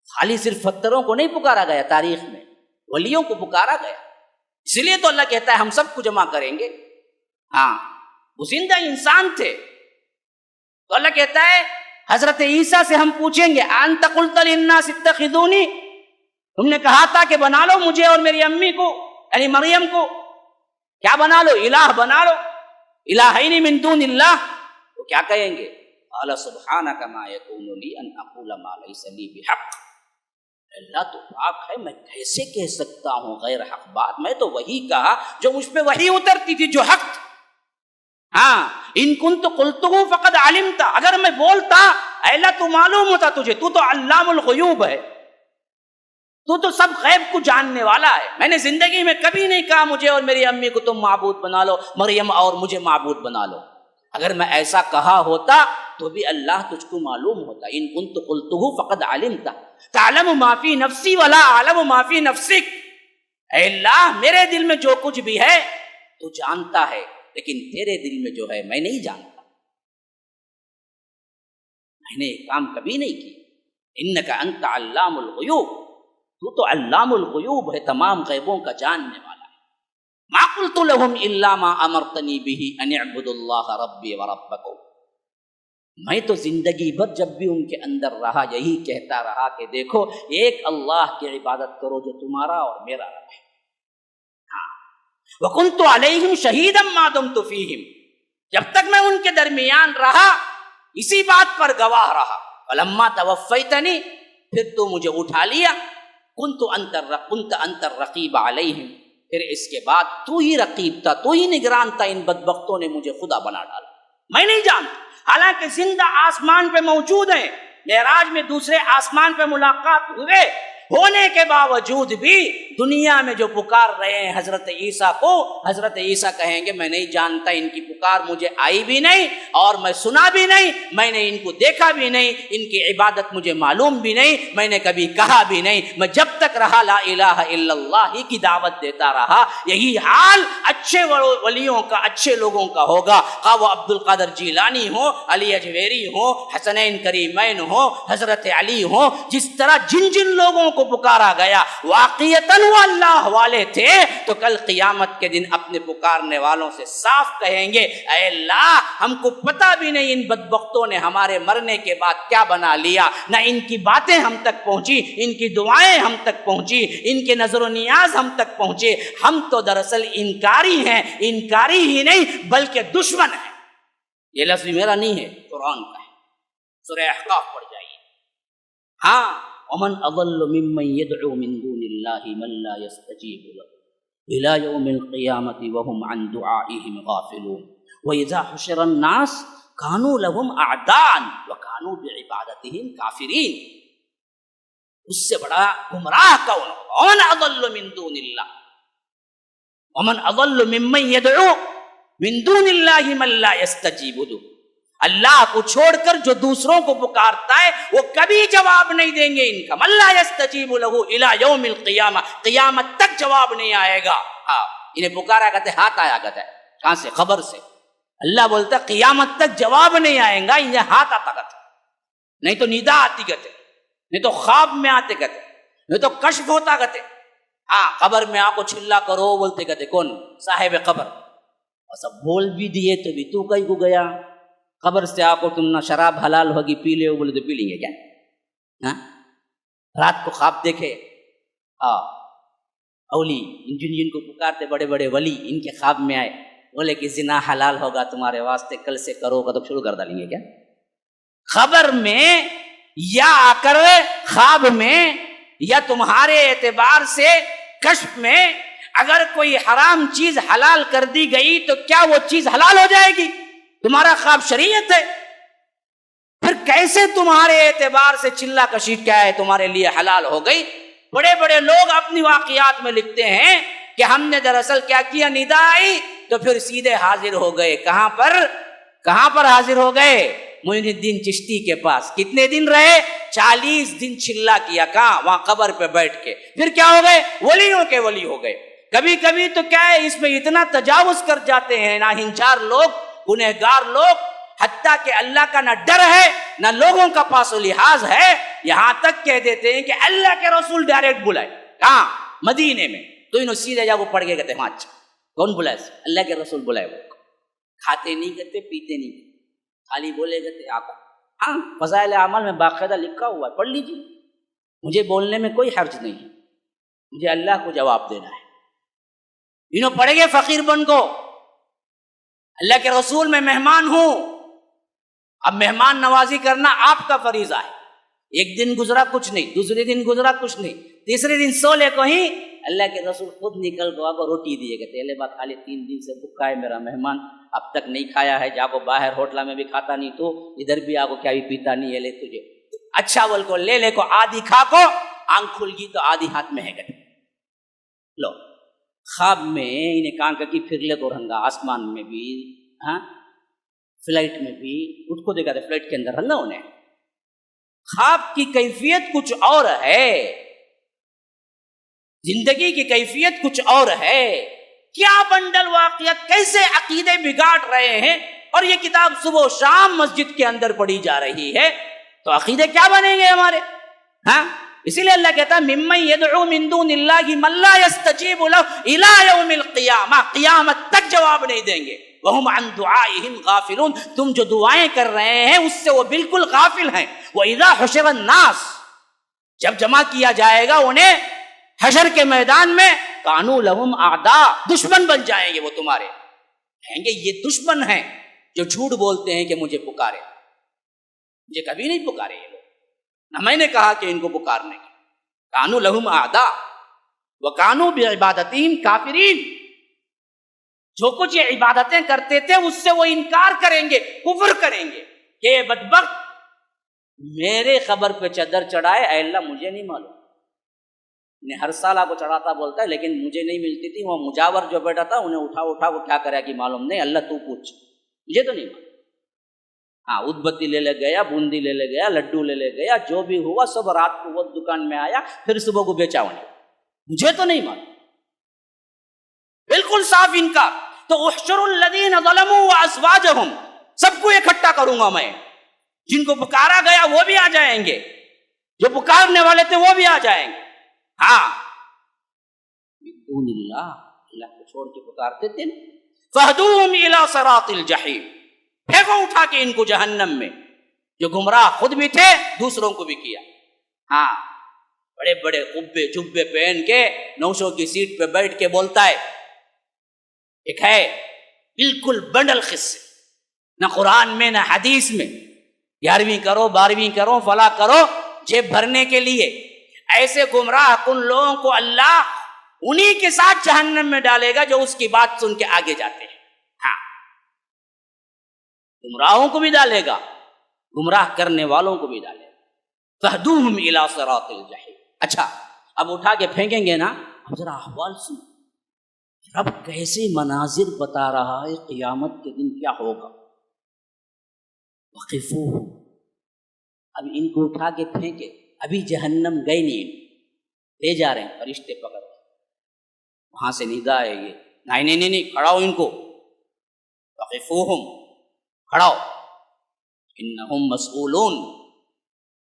خالی صرف پتھروں کو نہیں پکارا گیا، تاریخ میں ولیوں کو پکارا گیا، اس لیے تو اللہ کہتا ہے ہم سب کو جمع کریں گے۔ ہاں وہ زندہ انسان تھے، تو اللہ کہتا ہے حضرت عیسیٰ سے ہم پوچھیں گے انت قلت للناس اتخذونی، تم نے کہا تھا کہ بنا لو مجھے اور میری امی کو یعنی مریم کو، کیا بنا لو؟ الہ بنا لو، الہین من دون اللہ۔ تو کیا کہیں گے؟ قال سبحانک ما یکون لی ان اقول ما لیس لی بحق، اللہ تو پاک ہے، میں کیسے کہہ سکتا ہوں غیر حق بات؟ میں تو وہی کہا جو مجھ پہ وحی اترتی تھی، جو حق تھی۔ ہاں ان کنت قلتہ فقد علمت، اگر میں بولتا اے اللہ تو معلوم ہوتا تجھے، تو تو علام الغیوب ہے، تو سب غیب کو جاننے والا ہے۔ میں نے زندگی میں کبھی نہیں کہا مجھے اور میری امی کو تم معبود بنا لو، مریم اور مجھے معبود بنا لو۔ اگر میں ایسا کہا ہوتا تو بھی اللہ تجھ کو معلوم ہوتا۔ ان کنت قلتہ فقد علمت تعلم ما فی نفسی ولا اعلم ما فی نفسک، اے اللہ میرے دل میں جو کچھ بھی ہے تو جانتا ہے، لیکن تیرے دل میں جو ہے میں نہیں جانتا، میں نے یہ کام کبھی نہیں کیا۔ انک انت علام الغیوب، تو علام الغیوب ہے، تمام غیبوں کا جاننے والا ہے۔ ما قلت لهم الا ما امرتنی به ان اعبدوا اللہ ربی وربکم، میں تو زندگی بھر جب بھی ان کے اندر رہا یہی کہتا رہا کہ دیکھو ایک اللہ کی عبادت کرو جو تمہارا اور میرا رب ہے۔ وَكُنْتُ عَلَيْهِمْ شَهِيدًا مَا دُمْتُ فِيهِمْ، جب تک میں ان کے درمیان رہا اسی بات پر گواہ رہا۔ فَلَمَّا تَوَفَّيْتَنِي، پھر تو مجھے اٹھا لیا، كُنْتُ أَنْتَ الرَّقِيبَ عَلَيْهِمْ، پھر اس کے بعد تو ہی رقیب تھا، تو ہی نگران تھا، ان بدبختوں نے مجھے خدا بنا ڈالا، میں نہیں جانتا۔ حالانکہ زندہ آسمان پہ موجود ہیں، معراج میں دوسرے آسمان پہ ملاقات ہونے کے باوجود بھی دنیا میں جو پکار رہے ہیں حضرت عیسیٰ کو، حضرت عیسیٰ کہیں گے میں نہیں جانتا، ان کی پکار مجھے آئی بھی نہیں اور میں سنا بھی نہیں، میں نے ان کو دیکھا بھی نہیں، ان کی عبادت مجھے معلوم بھی نہیں، میں نے کبھی کہا بھی نہیں، میں جب تک رہا لا الہ الا اللہ ہی کی دعوت دیتا رہا۔ یہی حال اچھے ولیوں کا، اچھے لوگوں کا ہوگا، خواہ وہ عبد القادر جیلانی ہو، علی اجویری ہو، حسنین کریمین ہو، حضرت علی ہو، جس طرح جن جن لوگوں کو پکارا گیا واقعتاً وہ اللہ والے تھے تو کل قیامت کے دن اپنے پکارنے والوں سے صاف کہیں گے اے اللہ ہم کو پتہ بھی نہیں ان بدبختوں نے ہمارے مرنے کے بعد کیا بنا لیا، نہ ان کی باتیں ہم تک پہنچی، ان کی دعائیں ہم تک پہنچی، ان کے نظر و نیاز ہم تک پہنچے، ہم تو دراصل انکاری ہیں، انکاری ہی نہیں بلکہ دشمن ہیں۔ یہ لفظ میرا نہیں ہے، قرآن کا ہے، سورہ احقاف پڑھ جائیے۔ ہاں ومن اضل ممن يدعو من دون الله من لا يستجيب له الى يوم القيامه وهم عن دعائهم غافلون واذا حشر الناس كانوا لهم اعداء وكانوا بعبادتهم كافرين۔ اس سے بڑا گمراہ کون ہوگا؟ ومن اضل من دون الله، ومن اضل ممن يدعو من دون الله من لا يستجيب له، اللہ کو چھوڑ کر جو دوسروں کو پکارتا ہے وہ کبھی جواب نہیں دیں گے ان کا۔ من لا يستجیب له الى یوم القیامہ، قیامت تک جواب نہیں آئے گا۔ ہاں انہیں پکارا کہتے ہاتھ آیا کہتا ہے، کہاں سے؟ خبر سے۔ اللہ بولتا ہے قیامت تک جواب نہیں آئیں گا، انہیں ہاتھ آتا کہتے، نہیں تو ندا آتی کہتے، نہیں تو خواب میں آتے کہتے، نہیں تو کشف ہوتا کہتے۔ ہاں قبر میں آ کو چلا کرو بولتے کہتے کون؟ صاحب قبر۔ اور سب بول بھی دیے تو بھی تو کہیں کو گیا؟ قبر سے آ کو تم نہ شراب حلال ہوگی پی لے بولے تو پی لیں گے کیا؟ ہاں رات کو خواب دیکھے، ہاں اولی جن کو پکارتے بڑے بڑے ولی، ان کے خواب میں آئے بولے کہ زنا حلال ہوگا تمہارے واسطے، کل سے کرو گا تو شروع کر ڈالیں گے کیا؟ خبر میں یا آ کر خواب میں یا تمہارے اعتبار سے کشف میں اگر کوئی حرام چیز حلال کر دی گئی تو کیا وہ چیز حلال ہو جائے گی؟ تمہارا خواب شریعت ہے، پھر کیسے تمہارے اعتبار سے چلا کشی کیا ہے تمہارے لیے حلال ہو گئی؟ بڑے بڑے لوگ اپنی واقعات میں لکھتے ہیں کہ ہم نے دراصل کیا کیا، ندا آئی تو پھر سیدھے حاضر ہو گئے۔ کہاں پر حاضر ہو گئے؟ معین الدین چشتی کے پاس۔ کتنے دن رہے؟ 40 دن چلا کیا، کہاں؟ وہاں قبر پہ بیٹھ کے۔ پھر کیا ہو گئے؟ ولیوں کے ولی ہو گئے۔ کبھی کبھی تو کیا ہے اس میں اتنا تجاوز کر جاتے ہیں ناہنچار لوگ، گنہگار لوگ، حتیٰ کہ اللہ کا نہ ڈر ہے نہ لوگوں کا پاس و لحاظ ہے، یہاں تک کہہ دیتے ہیں کہ اللہ کے رسول ڈائریکٹ بلائے۔ کہاں؟ مدینے میں۔ تو انہوں سیدھے جا وہ پڑھ کے کہتے ہیں ہاں اچھا کون بلائے؟ اللہ کے رسول بلائے۔ وہ کھاتے نہیں کرتے، پیتے نہیں کرتے، خالی بولے کرتے آپ۔ ہاں فضائل اعمال میں باقاعدہ لکھا ہوا ہے، پڑھ لیجیے، مجھے بولنے میں کوئی حرج نہیں ہے، مجھے اللہ کو جواب دینا ہے۔ انہوں پڑھے گے فقیر بن کو اللہ کے رسول میں مہمان ہوں۔ اب مہمان نوازی کرنا آپ کا فریضہ ہے۔ ایک دن گزرا کچھ نہیں، دوسرے دن گزرا کچھ نہیں، تیسرے دن سولے کو ہی اللہ کے رسول خود نکل کو آگو روٹی دیے گئے، پہلے بات خالی 3 دن سے بھوکا ہے میرا مہمان، اب تک نہیں کھایا ہے، جاگو باہر ہوٹل میں بھی کھاتا نہیں، تو ادھر بھی آگو کیا بھی پیتا نہیں ہے، لے تجھے اچھا بول کو لے لے کو آدھی کھا کو، آنکھ کھل گئی تو آدھی ہاتھ میں ہے گئے۔ لو خواب میں انہیں کہاں کی پھر لے کو رنگا، آسمان میں بھی، ہاں فلائٹ میں بھی، اس کو دیکھا تھا فلائٹ کے اندر رنگا انہیں۔ خواب کی کیفیت کچھ اور ہے، زندگی کی کیفیت کچھ اور ہے۔ کیا بنڈل واقعات، کیسے عقیدے بگاڑ رہے ہیں، اور یہ کتاب صبح و شام مسجد کے اندر پڑھی جا رہی ہے، تو عقیدے کیا بنیں گے ہمارے؟ ہاں اسی لیے اللہ کہتا ہے ممن یدعو من دون اللہ من لا یستجیب لہ الی یوم القیامہ، قیامت تک جواب نہیں دیں گے۔ وہم عن دعائہم غافلون، تم جو دعائیں کر رہے ہیں اس سے وہ بالکل غافل ہیں۔ وَإِذَا حُشِرَ النَّاسِ، جب جمع کیا جائے گا انہیں حشر کے میدان میں، کانوا لہم اعداء، دشمن بن جائیں گے وہ تمہارے، کہیں گے یہ دشمن ہیں جو جھوٹ بولتے ہیں کہ مجھے پکارے، مجھے کبھی نہیں پکارے یہ لوگ، نہ میں نے کہا کہ ان کو پکارنے کی۔ کانوا لہم اعداء وکانوا بعبادتہم کافرین، جو کچھ یہ عبادتیں کرتے تھے اس سے وہ انکار کریں گے، کفر کریں گے کہ یہ بدبخت میرے قبر پہ چادر چڑھائے، اے اللہ مجھے نہیں معلوم، انہیں ہر سال آپ کو چڑھاتا بولتا ہے لیکن مجھے نہیں ملتی تھی، وہ مجاور جو بیٹا تھا انہیں اٹھا وہ کیا کرے کہ معلوم نہیں، اللہ تو پوچھ، مجھے تو نہیں معلوم۔ ہاں ادبتی لے لے گیا، بوندی لے لے گیا، لڈو لے لے گیا، جو بھی ہوا سب رات کو وہ دکان میں آیا، پھر صبح کو بیچا انہیں، مجھے تو نہیں معلوم، بالکل صاف انکار۔ تو احشر الذین ظلموا وازواجہم، سب کو اکٹھا کروں گا میں، جن کو پکارا گیا وہ بھی آ جائیں گے، جو پکارنے والے تھے وہ بھی آ جائیں گے، ہاں بدون اللہ، اللہ کو چھوڑ کے پکارتے تھے. فہدوہم الی صراط الجحیم، پھینکو اٹھا کے ان کو جہنم میں. جو گمراہ خود بھی تھے دوسروں کو بھی کیا. ہاں بڑے بڑے قبے جبے پہن کے نوشوں کی سیٹ پہ بیٹھ کے بولتا ہے. ایک ہے بالکل بنڈل قصے، نہ قرآن میں نہ حدیث میں. 11ویں کرو 12ویں کرو فلاں کرو جیب بھرنے کے لیے. ایسے گمراہ کن لوگوں کو اللہ انہی کے ساتھ جہنم میں ڈالے گا جو اس کی بات سن کے آگے جاتے ہیں. ہاں گمراہوں کو بھی ڈالے گا، گمراہ کرنے والوں کو بھی ڈالے گا. فہدوہم الی صراط الجحیم. اچھا اب اٹھا کے پھینکیں گے نا، اب ذرا احوال سن. رب کیسے مناظر بتا رہا ہے قیامت کے دن کیا ہوگا. وقفوہم، اب ان کو اٹھا کے پھینکے، ابھی جہنم گئے نہیں، لے جا رہے ہیں فرشتے پکڑ کے. وہاں سے ندا ہے یہ، نہیں کھڑاؤ ان کو. وقفوہم، کھڑاؤ، انہم مسئولون.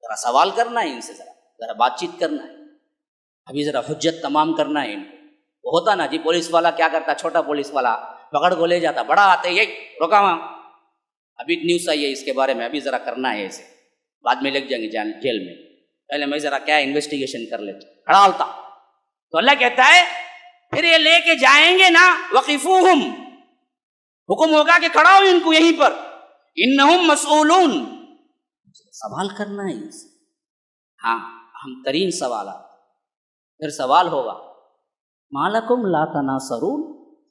ذرا سوال کرنا ہے ان سے، ذرا بات چیت کرنا ہے، ابھی ذرا حجت تمام کرنا ہے ان کو. وہ ہوتا نا جی پولیس والا کیا کرتا، چھوٹا پولیس والا پکڑ کو لے جاتا، بڑا آتے یہ روکا وہاں، ابھی نیوز آئی ہے اس کے بارے میں، ابھی ذرا کرنا ہے اسے، بعد میں لگ جائیں گے جیل میں، پہلے میں ذرا کیا انویسٹیگیشن کر لیتا. کھڑا ہوتا تو اللہ کہتا ہے پھر یہ لے کے جائیں گے نا. وقفوہم، حکم ہوگا کہ کھڑا ہو ان کو یہیں پر. انہم مسئولون، سوال کرنا ہے ان سے. ہاں اہم ترین سوالات. پھر سوال ہوگا مالکم لا تناصرون.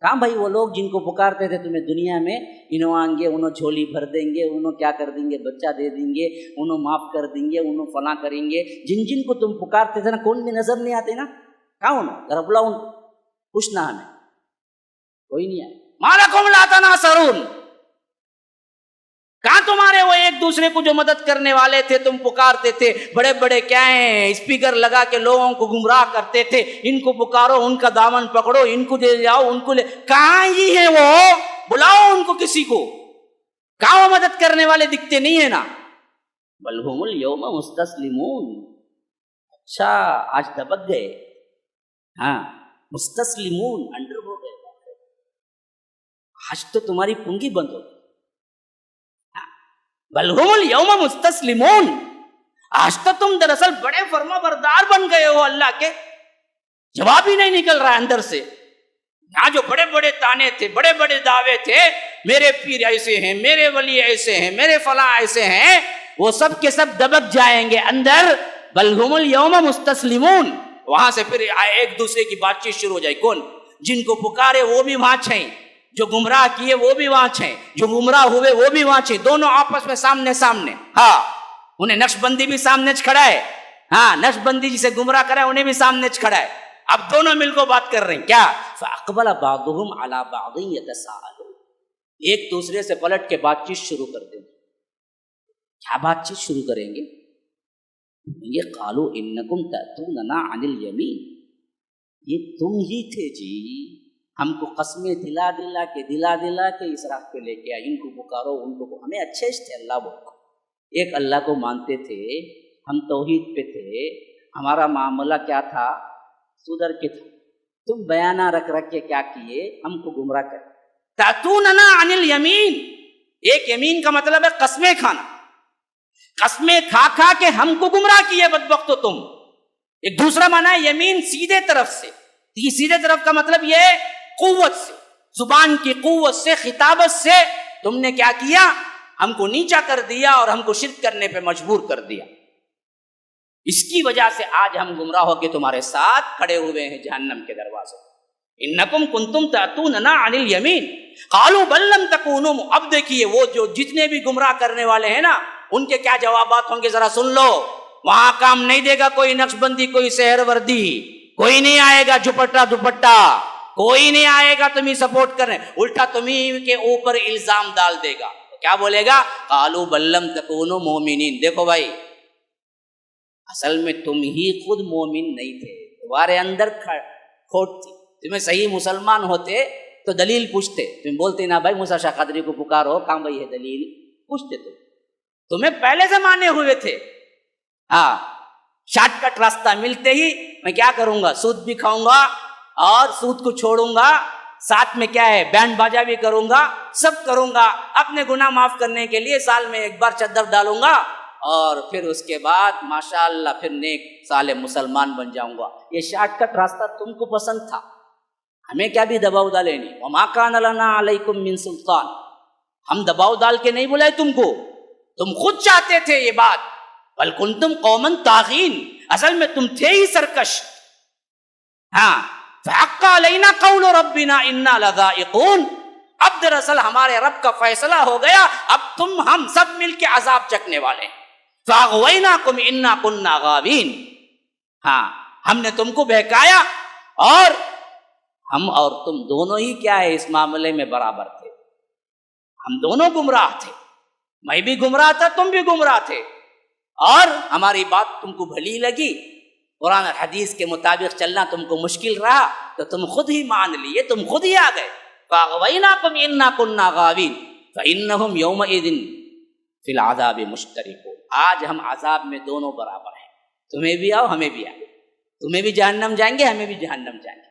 کہاں بھائی وہ لوگ جن کو پکارتے تھے تمہیں دنیا میں، انہوں آئیں گے، انہوں جھولی بھر دیں گے، انہوں کیا کر دیں گے، بچہ دے دیں گے، انہوں معاف کر دیں گے، انہوں فلاں کریں گے. جن کو تم پکارتے تھے نا، کون بھی نظر نہیں آتے نا. کہاں انہوں ذرا بلاؤ ان کو، پوچھنا ہمیں، کوئی نہیں آئے. مالکم لا تناصرون، کہاں تمہارے وہ ایک دوسرے کو جو مدد کرنے والے تھے، تم پکارتے تھے، بڑے بڑے کیا ہیں اسپیکر لگا کے لوگوں کو گمراہ کرتے تھے، ان کو پکارو، ان کا دامن پکڑو، ان کو دے جاؤ، ان کو لے. کہاں ہی ہے وہ؟ بلاؤ ان کو کسی کو. کہاں وہ مدد کرنے والے دکھتے نہیں ہیں نا. بل ہم الیوم مستسلمون. اچھا آج دبک گئے. ہاں مستسلمون، انڈر ہو گئے. آج تو تمہاری پنگی بند ہو گئی. بل ہم الیوم مستسلمون، آج تو تم دراصل بڑے فرما بردار بن گئے ہو اللہ کے. جواب ہی نہیں نکل رہا اندر سے. یہاں جو بڑے بڑے تانے تھے، بڑے بڑے دعوے تھے، میرے پیر ایسے ہیں، میرے ولی ایسے ہیں، میرے فلاں ایسے ہیں، وہ سب کے سب دبک جائیں گے اندر. بل ہم الیوم مستسلمون. وہاں سے پھر ایک دوسرے کی بات چیت شروع ہو جائے. کون؟ جن کو پکارے وہ بھی وہاں چھیں، جو گمراہ کیے وہ بھی وہاں چھیں، جو گمراہ ہوئے وہ بھی وہاں چھیں، دونوں آپس میں سامنے سامنے. ہاں انہیں نقش بندی بھی سامنے کھڑا ہے. ہاں نقش بندی جسے گمراہ کرا ہے انہیں بھی سامنے کھڑا ہے. اب دونوں مل کو بات کر رہے ہیں. کیا؟ فاقبل بعضهم على بعض يتساءلون. ایک دوسرے سے پلٹ کے بات چیت شروع کر دیں. کیا بات چیت شروع کریں گے؟ یہ قالوا انکم تأتوننا عن الیمین. یہ تم ہی تھے جی، ہم کو قسمیں دلا دلا کے اس راہ پہ لے کے آئے. ان کو پکارو، ان کو، ہمیں اچھے تھے اللہ بولو. ایک اللہ کو مانتے تھے، ہم توحید پہ تھے، ہمارا معاملہ کیا تھا؟ سدھر کے تھا. تم بیانہ رکھ کے کیا کیے؟ ہم کو گمراہ کر. تأتوننا عن الیمین، ایک یمین کا مطلب ہے قسمیں کھانا. قسمیں کھا کے ہم کو گمراہ کیے بدبختو تم. ایک دوسرا معنی ہے یمین سیدھے طرف سے. یہ سیدھے طرف کا مطلب یہ قوت سے، زبان کی قوت سے، خطابت سے تم نے کیا کیا؟ ہم کو نیچا کر دیا اور ہم کو شرک کرنے پہ مجبور کر دیا. اس کی وجہ سے آج ہم گمراہ ہو کے تمہارے ساتھ کھڑے ہوئے ہیں جہنم کے دروازے. انکم کنتم تأتوننا عن الیمین قالوا بل لم تکونوا. اب دیکھیے وہ جو جتنے بھی گمراہ کرنے والے ہیں نا، ان کے کیا جوابات ہوں گے ذرا سن لو. وہاں کام نہیں دے گا کوئی نقش بندی، کوئی سحر وردی، کوئی نہیں آئے گا جھپٹا دوپٹا، کوئی نہیں آئے گا تمہیں سپورٹ کرنے، الٹا تمہیں کے اوپر الزام ڈال دے گا. کیا بولے گا؟ قالوا بل لم تکونوا مؤمنین. دیکھو بھائی، اصل میں تم ہی خود مومن نہیں تھے، تمہارے اندر کھوٹ تھی. تمہیں صحیح مسلمان ہوتے تو دلیل پوچھتے. تم بولتے نا بھائی موسیٰ شاہ قادری کو پکارو، کہاں بھائی ہے دلیل؟ پوچھتے. تمہیں پہلے سے مانے ہوئے تھے. ہاں شارٹ کٹ راستہ ملتے ہی میں کیا کروں گا؟ سود بھی کھاؤں گا اور سود کو چھوڑوں گا، ساتھ میں کیا ہے بینڈ باجا بھی کروں گا، سب کروں گا، اپنے گناہ معاف کرنے کے لیے سال میں ایک بار چادر ڈالوں گا اور پھر اس کے بعد ماشاءاللہ پھر نیک صالح مسلمان بن جاؤں گا۔ یہ شارٹ کٹ راستہ تم کو پسند تھا، ہمیں کیا بھی دباؤ ڈالے نہیں۔ وما کان لنا علیکم من سلطان، ہم دباؤ ڈال کے نہیں بلائے تم کو، تم خود چاہتے تھے یہ بات۔ بل کنتم قوما طاغین، اصل میں تم تھے ہی سرکش۔ ہاں فحق علینا قول ربنا انا لذائقون، اب دراصل ہمارے رب کا فیصلہ ہو گیا، اب تم ہم سب مل کے عذاب چکنے والے ہیں۔ فاغویناکم انا کنا غاوین، ہاں ہم نے تم کو بہکایا اور ہم اور تم دونوں ہی کیا ہے اس معاملے میں برابر تھے، ہم دونوں گمراہ تھے، میں بھی گمراہ تھا تم بھی گمراہ تھے، اور ہماری بات تم کو بھلی لگی، قرآن اور حدیث کے مطابق چلنا تم کو مشکل رہا تو تم خود ہی مان لیے، تم خود ہی آ گئے۔ فَأَغْوَيْنَاكُمْ إِنَّا كُنَّا غَاوِينَ فَإِنَّهُمْ يَوْمَئِذٍ فِي الْعَذَابِ مُشْتَرِكُونَ، آج ہم عذاب میں دونوں برابر ہیں، تمہیں بھی آؤ ہمیں بھی آؤ، تمہیں بھی جہنم جائیں گے ہمیں بھی جہنم جائیں گے۔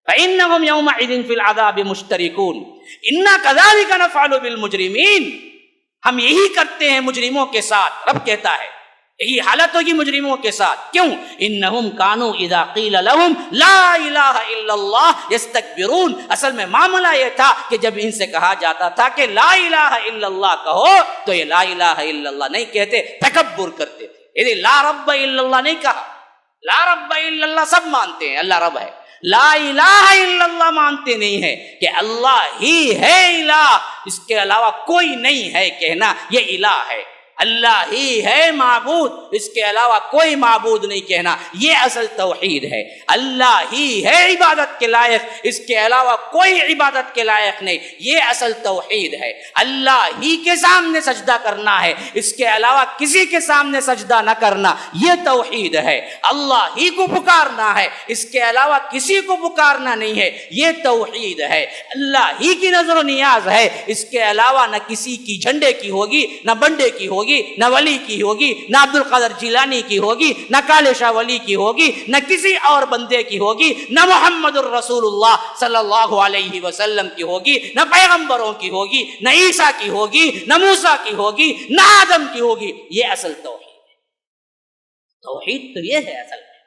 فَإِنَّهُمْ يَوْمَئِذٍ فِي الْعَذَابِ مُشْتَرِكُونَ إِنَّا كَذَلِكَ نَفْعَلُ بِالْمُجْرِمِينَ، ہم یہی کرتے ہیں مجرموں کے ساتھ، رب کہتا ہے یہی حالت ہوگی مجرموں کے ساتھ۔ کیوں؟ انہم کانوا اذا قیل لہم لا الہ الا اللہ یستکبرون، اصل میں معاملہ یہ تھا کہ جب ان سے کہا جاتا تھا کہ لا الہ الا اللہ کہو تو یہ لا الہ الا اللہ نہیں کہتے، تکبر کرتے تھے۔ یعنی لا رب الا اللہ نہیں کہا، لا رب الا اللہ سب مانتے ہیں اللہ رب ہے، لا الہ الا اللہ مانتے نہیں ہے کہ اللہ ہی ہے الہ، اس کے علاوہ کوئی نہیں ہے کہنا یہ الہ ہے، اللہ ہی ہے معبود، اس کے علاوہ کوئی معبود نہیں کہنا، یہ اصل توحید ہے۔ اللہ ہی ہے عبادت کے لائق، اس کے علاوہ کوئی عبادت کے لائق نہیں، یہ اصل توحید ہے۔ اللہ ہی کے سامنے سجدہ کرنا ہے، اس کے علاوہ کسی کے سامنے سجدہ نہ کرنا، یہ توحید ہے۔ اللہ ہی کو پکارنا ہے، اس کے علاوہ کسی کو پکارنا نہیں ہے، یہ توحید ہے۔ اللہ ہی کی نظر و نیاز ہے، اس کے علاوہ نہ کسی کی جھنڈے کی ہوگی، نہ بنڈے کی ہوگی، نہ ولی کی ہوگی، نہ عبد القادر جیلانی کی ہوگی، نہ کالے شاہ ولی کی ہوگی، نہ کسی اور بندے کی ہوگی، نہ محمد الرسول اللہ صلی اللہ علیہ وسلم کی ہوگی، نہ پیغمبروں کی ہوگی، نہ عیسیٰ کی ہوگی، نہ موسیٰ کی ہوگی، نہ آدم کی ہوگی، یہ اصل توحید ہے۔ توحید تو یہ ہے اصل میں،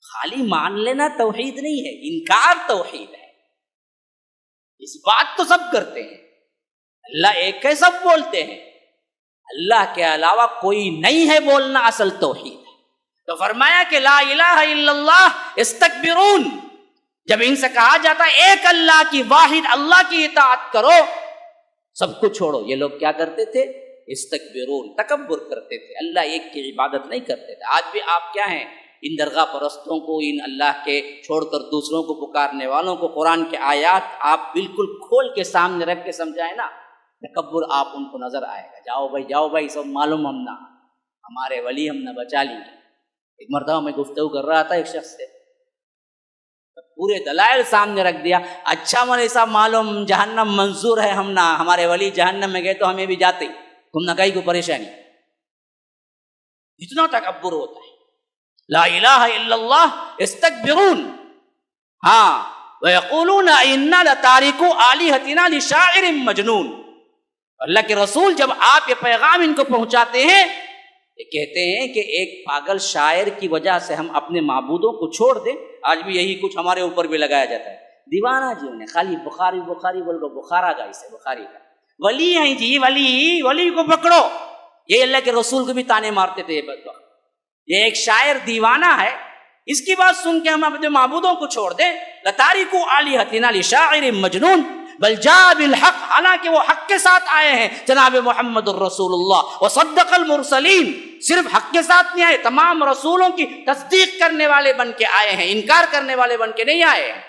خالی مان لینا توحید نہیں ہے، انکار توحید ہے۔ اس بات تو سب کرتے ہیں، اللہ ایک ہے سب بولتے ہیں، اللہ کے علاوہ کوئی نہیں ہے بولنا اصل توحید ہے۔ تو فرمایا کہ لا الہ الا اللہ استکبرون، جب ان سے کہا جاتا ہے ایک اللہ کی، واحد اللہ کی اطاعت کرو، سب کو چھوڑو، یہ لوگ کیا کرتے تھے؟ استکبرون، تکبر کرتے تھے، اللہ ایک کی عبادت نہیں کرتے تھے۔ آج بھی آپ کیا ہیں؟ ان درگاہ پرستوں کو، ان اللہ کے چھوڑ کر دوسروں کو پکارنے والوں کو قرآن کے آیات آپ بالکل کھول کے سامنے رکھ کے سمجھائیں نا، تکبر آپ ان کو نظر آئے گا۔ جاؤ بھائی سب معلوم ہم نہ، ہمارے ولی ہم نہ بچا لیں گے۔ ایک مرتبہ میں گفتگو کر رہا تھا ایک شخص سے، پورے دلائل سامنے رکھ دیا، اچھا مولوی صاحب معلوم جہنم منظور ہے، ہم نہ، ہمارے ولی جہنم میں گئے تو ہمیں بھی جاتے، تم نہ کہیں کو پریشانی۔ اتنا تکبر ہوتا ہے۔ لا الہ الا اللہ استکبرون، ہاں وَيَقُولُونَ إِنَّا لَتَارِكُو آلِهَتِنَا لِشَاعِرٍ مَجْنُونَ، اللہ کے رسول جب آپ یہ پیغام ان کو پہنچاتے ہیں، یہ کہتے ہیں کہ ایک پاگل شاعر کی وجہ سے ہم اپنے معبودوں کو چھوڑ دیں۔ آج بھی یہی کچھ ہمارے اوپر بھی لگایا جاتا ہے، دیوانہ جی انہیں خالی بخاری بول دو، بخارا گا اسے، بخاری کا ولی ہیں جی، ولی کو پکڑو، یہ اللہ کے رسول کو بھی تانے مارتے تھے۔ یہ بدبخت، یہ ایک شاعر دیوانہ ہے، اس کی بات سن کے ہم اپنے معبودوں کو چھوڑ دیں۔ لَتَارِكُوا آلِهَتِنَا لِشَاعِرٍ مَجْنُونَ بل جاء بالحق، حالانکہ وہ حق کے ساتھ آئے ہیں جناب محمد الرسول اللہ، وصدق المرسلین، صرف حق کے ساتھ نہیں آئے، تمام رسولوں کی تصدیق کرنے والے بن کے آئے ہیں، انکار کرنے والے بن کے نہیں آئے ہیں۔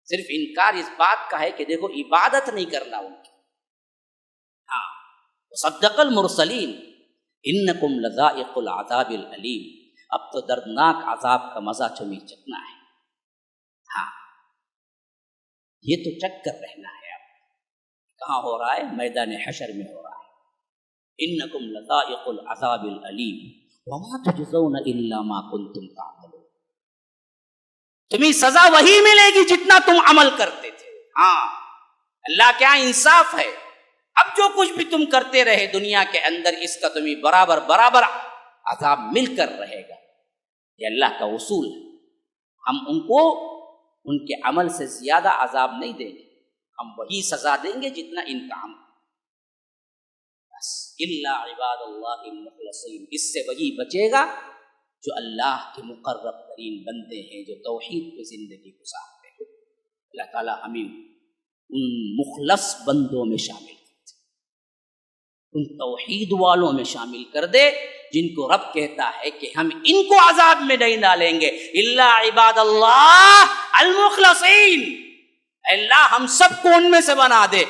صرف انکار اس بات کا ہے کہ دیکھو عبادت نہیں کرنا ان کی۔ ہاں وصدق المرسلین انکم لذائق العذاب العلیم، اب تو دردناک عذاب کا مزہ چکنا ہے۔ ہاں یہ تو چک کر رہنا ہے۔ اب کہاں ہو رہا ہے؟ میدان حشر میں ہو رہا ہے۔ انکم لذائق العذاب العلیم وما تجزون الا ما كنتم تعملون، تمہیں سزا وہی ملے گی جتنا تم عمل کرتے تھے۔ ہاں اللہ کے یہاں انصاف ہے، اب جو کچھ بھی تم کرتے رہے دنیا کے اندر اس کا تمہیں برابر برابر عذاب مل کر رہے گا، یہ اللہ کا اصول ہے۔ ہم ان کو ان کے عمل سے زیادہ عذاب نہیں دیں گے، ہم وہی سزا دیں گے جتنا ان کا عمل۔ بس الا عباد اللہ المخلصین، اس سے وہی بچے گا جو اللہ کے مقرب ترین بندے ہیں، جو توحید پہ زندگی گزارتے ہیں۔ اللہ تعالیٰ ہمیں ان مخلص بندوں میں شامل کر دے، ان توحید والوں میں شامل کر دے جن کو رب کہتا ہے کہ ہم ان کو عذاب میں نہیں ڈالیں گے، الا عباد اللہ المخلصین، اللہ ہم سب کو ان میں سے بنا دے،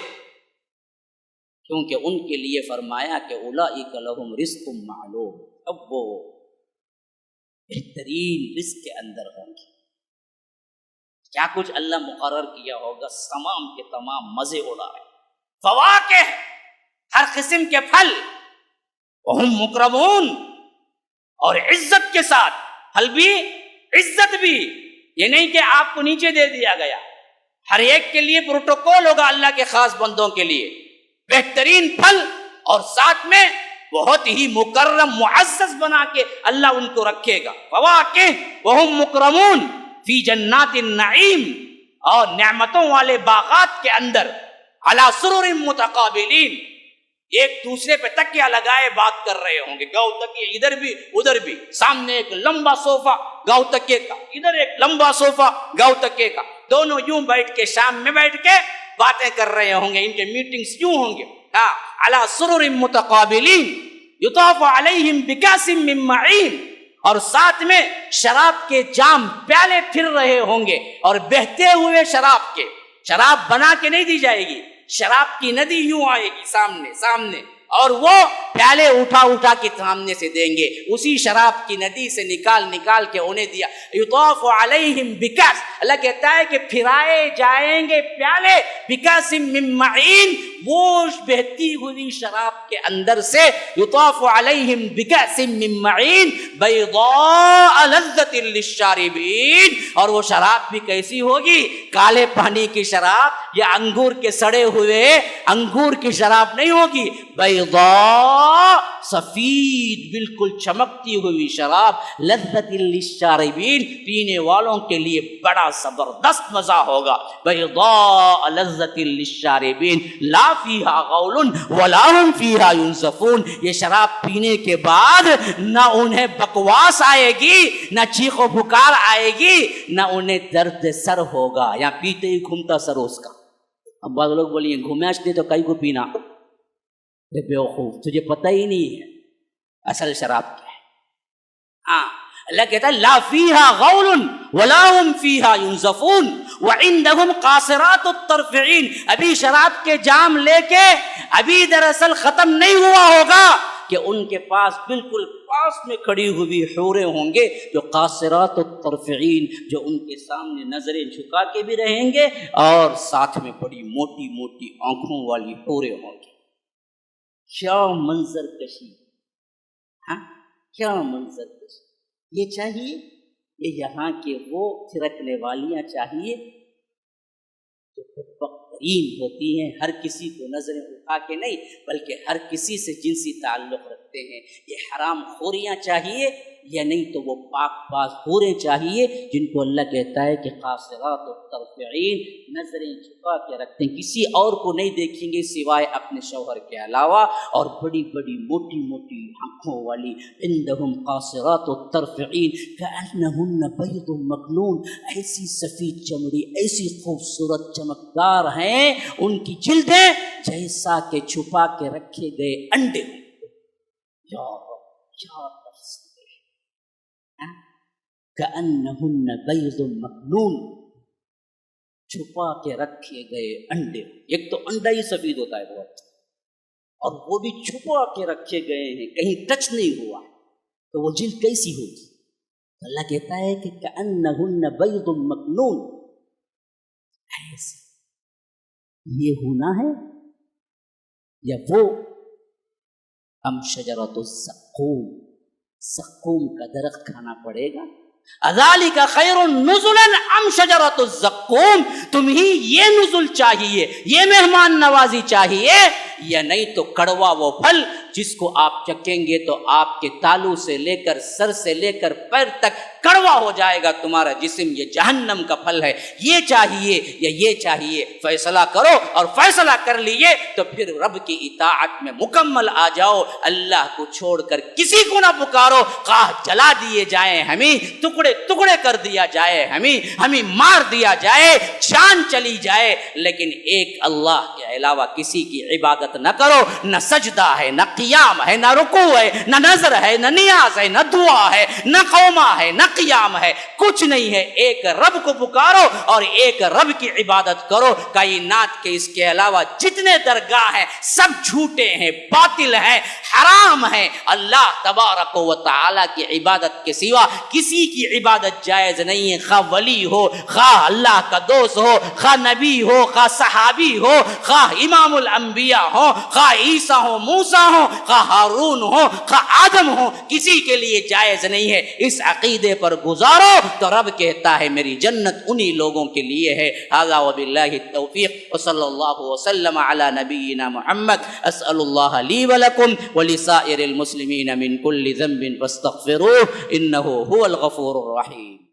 کیونکہ ان کے لیے فرمایا کہ اولئک لہم رزق معلوم، اب وہ بہترین رزق کے اندر ہوں گے۔ کیا کچھ اللہ مقرر کیا ہوگا، تمام کے تمام مزے اڑا رہے، فواکہ، ہر قسم کے پھل، وہم مکرمون، اور عزت کے ساتھ، پھل بھی عزت بھی، یہ نہیں کہ آپ کو نیچے دے دیا گیا، ہر ایک کے لیے پروٹوکول ہوگا اللہ کے خاص بندوں کے لیے، بہترین پھل اور ساتھ میں بہت ہی مکرم معزز بنا کے اللہ ان کو رکھے گا۔ فواکہ وہم مکرمون فی جنات النعیم، اور نعمتوں والے باغات کے اندر، علی سرر متقابلین، ایک دوسرے پہ تکیہ لگائے بات کر رہے ہوں گے، گاؤ تکیے ادھر بھی ادھر بھی، سامنے ایک لمبا صوفہ گاؤ تکیے کا، ادھر ایک لمبا صوفہ گاؤ تکیے کا، دونوں یوں بیٹھ کے شام میں بیٹھ کے باتیں کر رہے ہوں گے، ان کے میٹنگز یوں ہوں گے، ہاں، علی سرر متقابلین یطاف علیہم بکاس من معین، اور ساتھ میں شراب کے جام پیالے پھر رہے ہوں گے، اور بہتے ہوئے شراب کے، شراب بنا کے نہیں دی جائے گی، شراب کی ندی یوں آئے گی سامنے سامنے، اور وہ پیالے اٹھا اٹھا کے سامنے سے دیں گے، اسی شراب کی ندی سے نکال نکال کے انہیں دیا۔ یطاف علیہم بکاس، اللہ کہتا ہے کہ پھرائے جائیں گے پیالے، بکاس من معین، وہ بہتی ہوئی شراب کے اندر سے، یطاف علیہم بکاس من معین بیضاء لذۃ للشاربین، اور وہ شراب بھی کیسی ہوگی، کالے پانی کی شراب یا انگور کے سڑے ہوئے انگور کی شراب نہیں ہوگی، بیضاء، سفید بالکل چمکتی ہوئی شراب، لذۃ للشاربین، پینے والوں کے لیے بڑا زبردست مزہ ہوگا، بیضاء لذۃ للشاربین لا فیہا غول ولا هم فیہا ینزفون، یہ شراب پینے کے بعد نہ انہیں بکواس آئے گی، نہ چیخ و پکار آئے گی، نہ انہیں درد سر ہوگا، یا پیتے ہی گھومتا سر اس کا۔ اب بعض لوگ بولیے گھومیاش دے تو کئی کو پینا، بے وقوف، تجھے پتہ ہی نہیں ہے اصل شراب کیا ہے۔ ہاں، اللہ کہتا ہے لا فیہا غول ولا هم فیہا ینزفون وعندہم قاصرات الطرف عین، ابھی شراب کے جام لے کے ابھی دراصل ختم نہیں ہوا ہوگا کہ ان کے پاس بالکل پاس میں کھڑی ہوئی حوریں ہوں گے جو قاصرات الطرف عین، جو ان کے سامنے نظریں جھکا کے بھی رہیں گے اور ساتھ میں بڑی موٹی موٹی آنکھوں والی حوریں ہوں گی۔ کیا منظر کشی، ہاں کیا منظر کشی، یہ چاہیے یہ یہاں کے وہ تھرکنے والیاں چاہیے جو بدبخترین ہوتی ہیں، ہر کسی کو نظریں اٹھا کے نہیں بلکہ ہر کسی سے جنسی تعلق رکھتے ہیں، یہ حرام خوریاں چاہیے یا نہیں تو وہ پاک باز حوریں چاہیے جن کو اللہ کہتا ہے کہ قاصرات الطرف عین، نظریں جھکا کے رکھتے ہیں، کسی اور کو نہیں دیکھیں گے سوائے اپنے شوہر کے علاوہ، اور بڑی بڑی موٹی موٹی آنکھوں والی، عندہم قاصرات الطرف عین کأنہن بیض مکنون، ایسی سفید چمڑی، ایسی خوبصورت چمکدار ہیں ان کی جلدیں جیسا کہ چھپا کے رکھے گئے انڈے۔ یا رب کیا تفسیر ہے، کأنہن بیض مکنون، چھپا کے رکھے گئے انڈے، ایک تو انڈا ہی سفید ہوتا ہے بہت، اور وہ بھی چھپا کے رکھے گئے ہیں، کہیں ٹچ نہیں ہوا، تو وہ جلد کیسی ہوگی؟ اللہ کہتا ہے کہ کأنہن بیض مکنون، ایسے یہ ہونا ہے یا وہ ام شجرۃ الزقوم، زقوم کا درخت کھانا پڑے گا؟ اذالک خیر نزلا ام شجرۃ الزقوم، تمہیں یہ نزل چاہیے، یہ مہمان نوازی چاہیے، یا نہیں تو کڑوا وہ پھل جس کو آپ چکیں گے تو آپ کے تالو سے لے کر سر سے لے کر پیر تک کڑوا ہو جائے گا تمہارا جسم، یہ جہنم کا پھل ہے، یہ چاہیے یا یہ چاہیے؟ فیصلہ کرو، اور فیصلہ کر لیے تو پھر رب کی اطاعت میں مکمل آ جاؤ، اللہ کو چھوڑ کر کسی کو نہ پکارو، خواہ جلا دیے جائیں ہمیں، ٹکڑے ٹکڑے کر دیا جائے ہمیں مار دیا جائے، جان چلی جائے، لیکن ایک اللہ کے علاوہ کسی کی عبادت نہ کرو، نہ سجدہ ہے، نہ قیام ہے، نہ رکوع ہے، نہ نظر ہے، نہ نیاز ہے، نہ دعا ہے، نہ قوما ہے، نہ قیام ہے، کچھ نہیں ہے، ایک رب کو پکارو اور ایک رب کی عبادت کرو۔ کائنات کے اس کے علاوہ جتنے درگاہ ہیں سب جھوٹے ہیں، باطل ہیں، حرام ہیں، اللہ تبارک و تعالی کی عبادت کے سوا کسی کی عبادت جائز نہیں ہے، خواہ ولی ہو، خواہ اللہ کا دوست ہو، خواہ نبی ہو، خواہ صحابی ہو، خواہ امام الانبیاء ہو، خواہ عیسیٰ ہو، موسیٰ ہو، خواہ ہارون ہو، خواہ آدم ہو، کسی کے لیے جائز نہیں ہے۔ اس عقیدے پر گزارو تو رب کہتا ہے میری جنت انہی لوگوں کے لیے ہے۔ ھذا وباللہ التوفیق وصلی اللہ وسلم علی نبینا محمد۔ اسأل اللہ لی ولکم ولسائر المسلمین من کل ذنب فاستغفروہ انہ هو الغفور الرحیم۔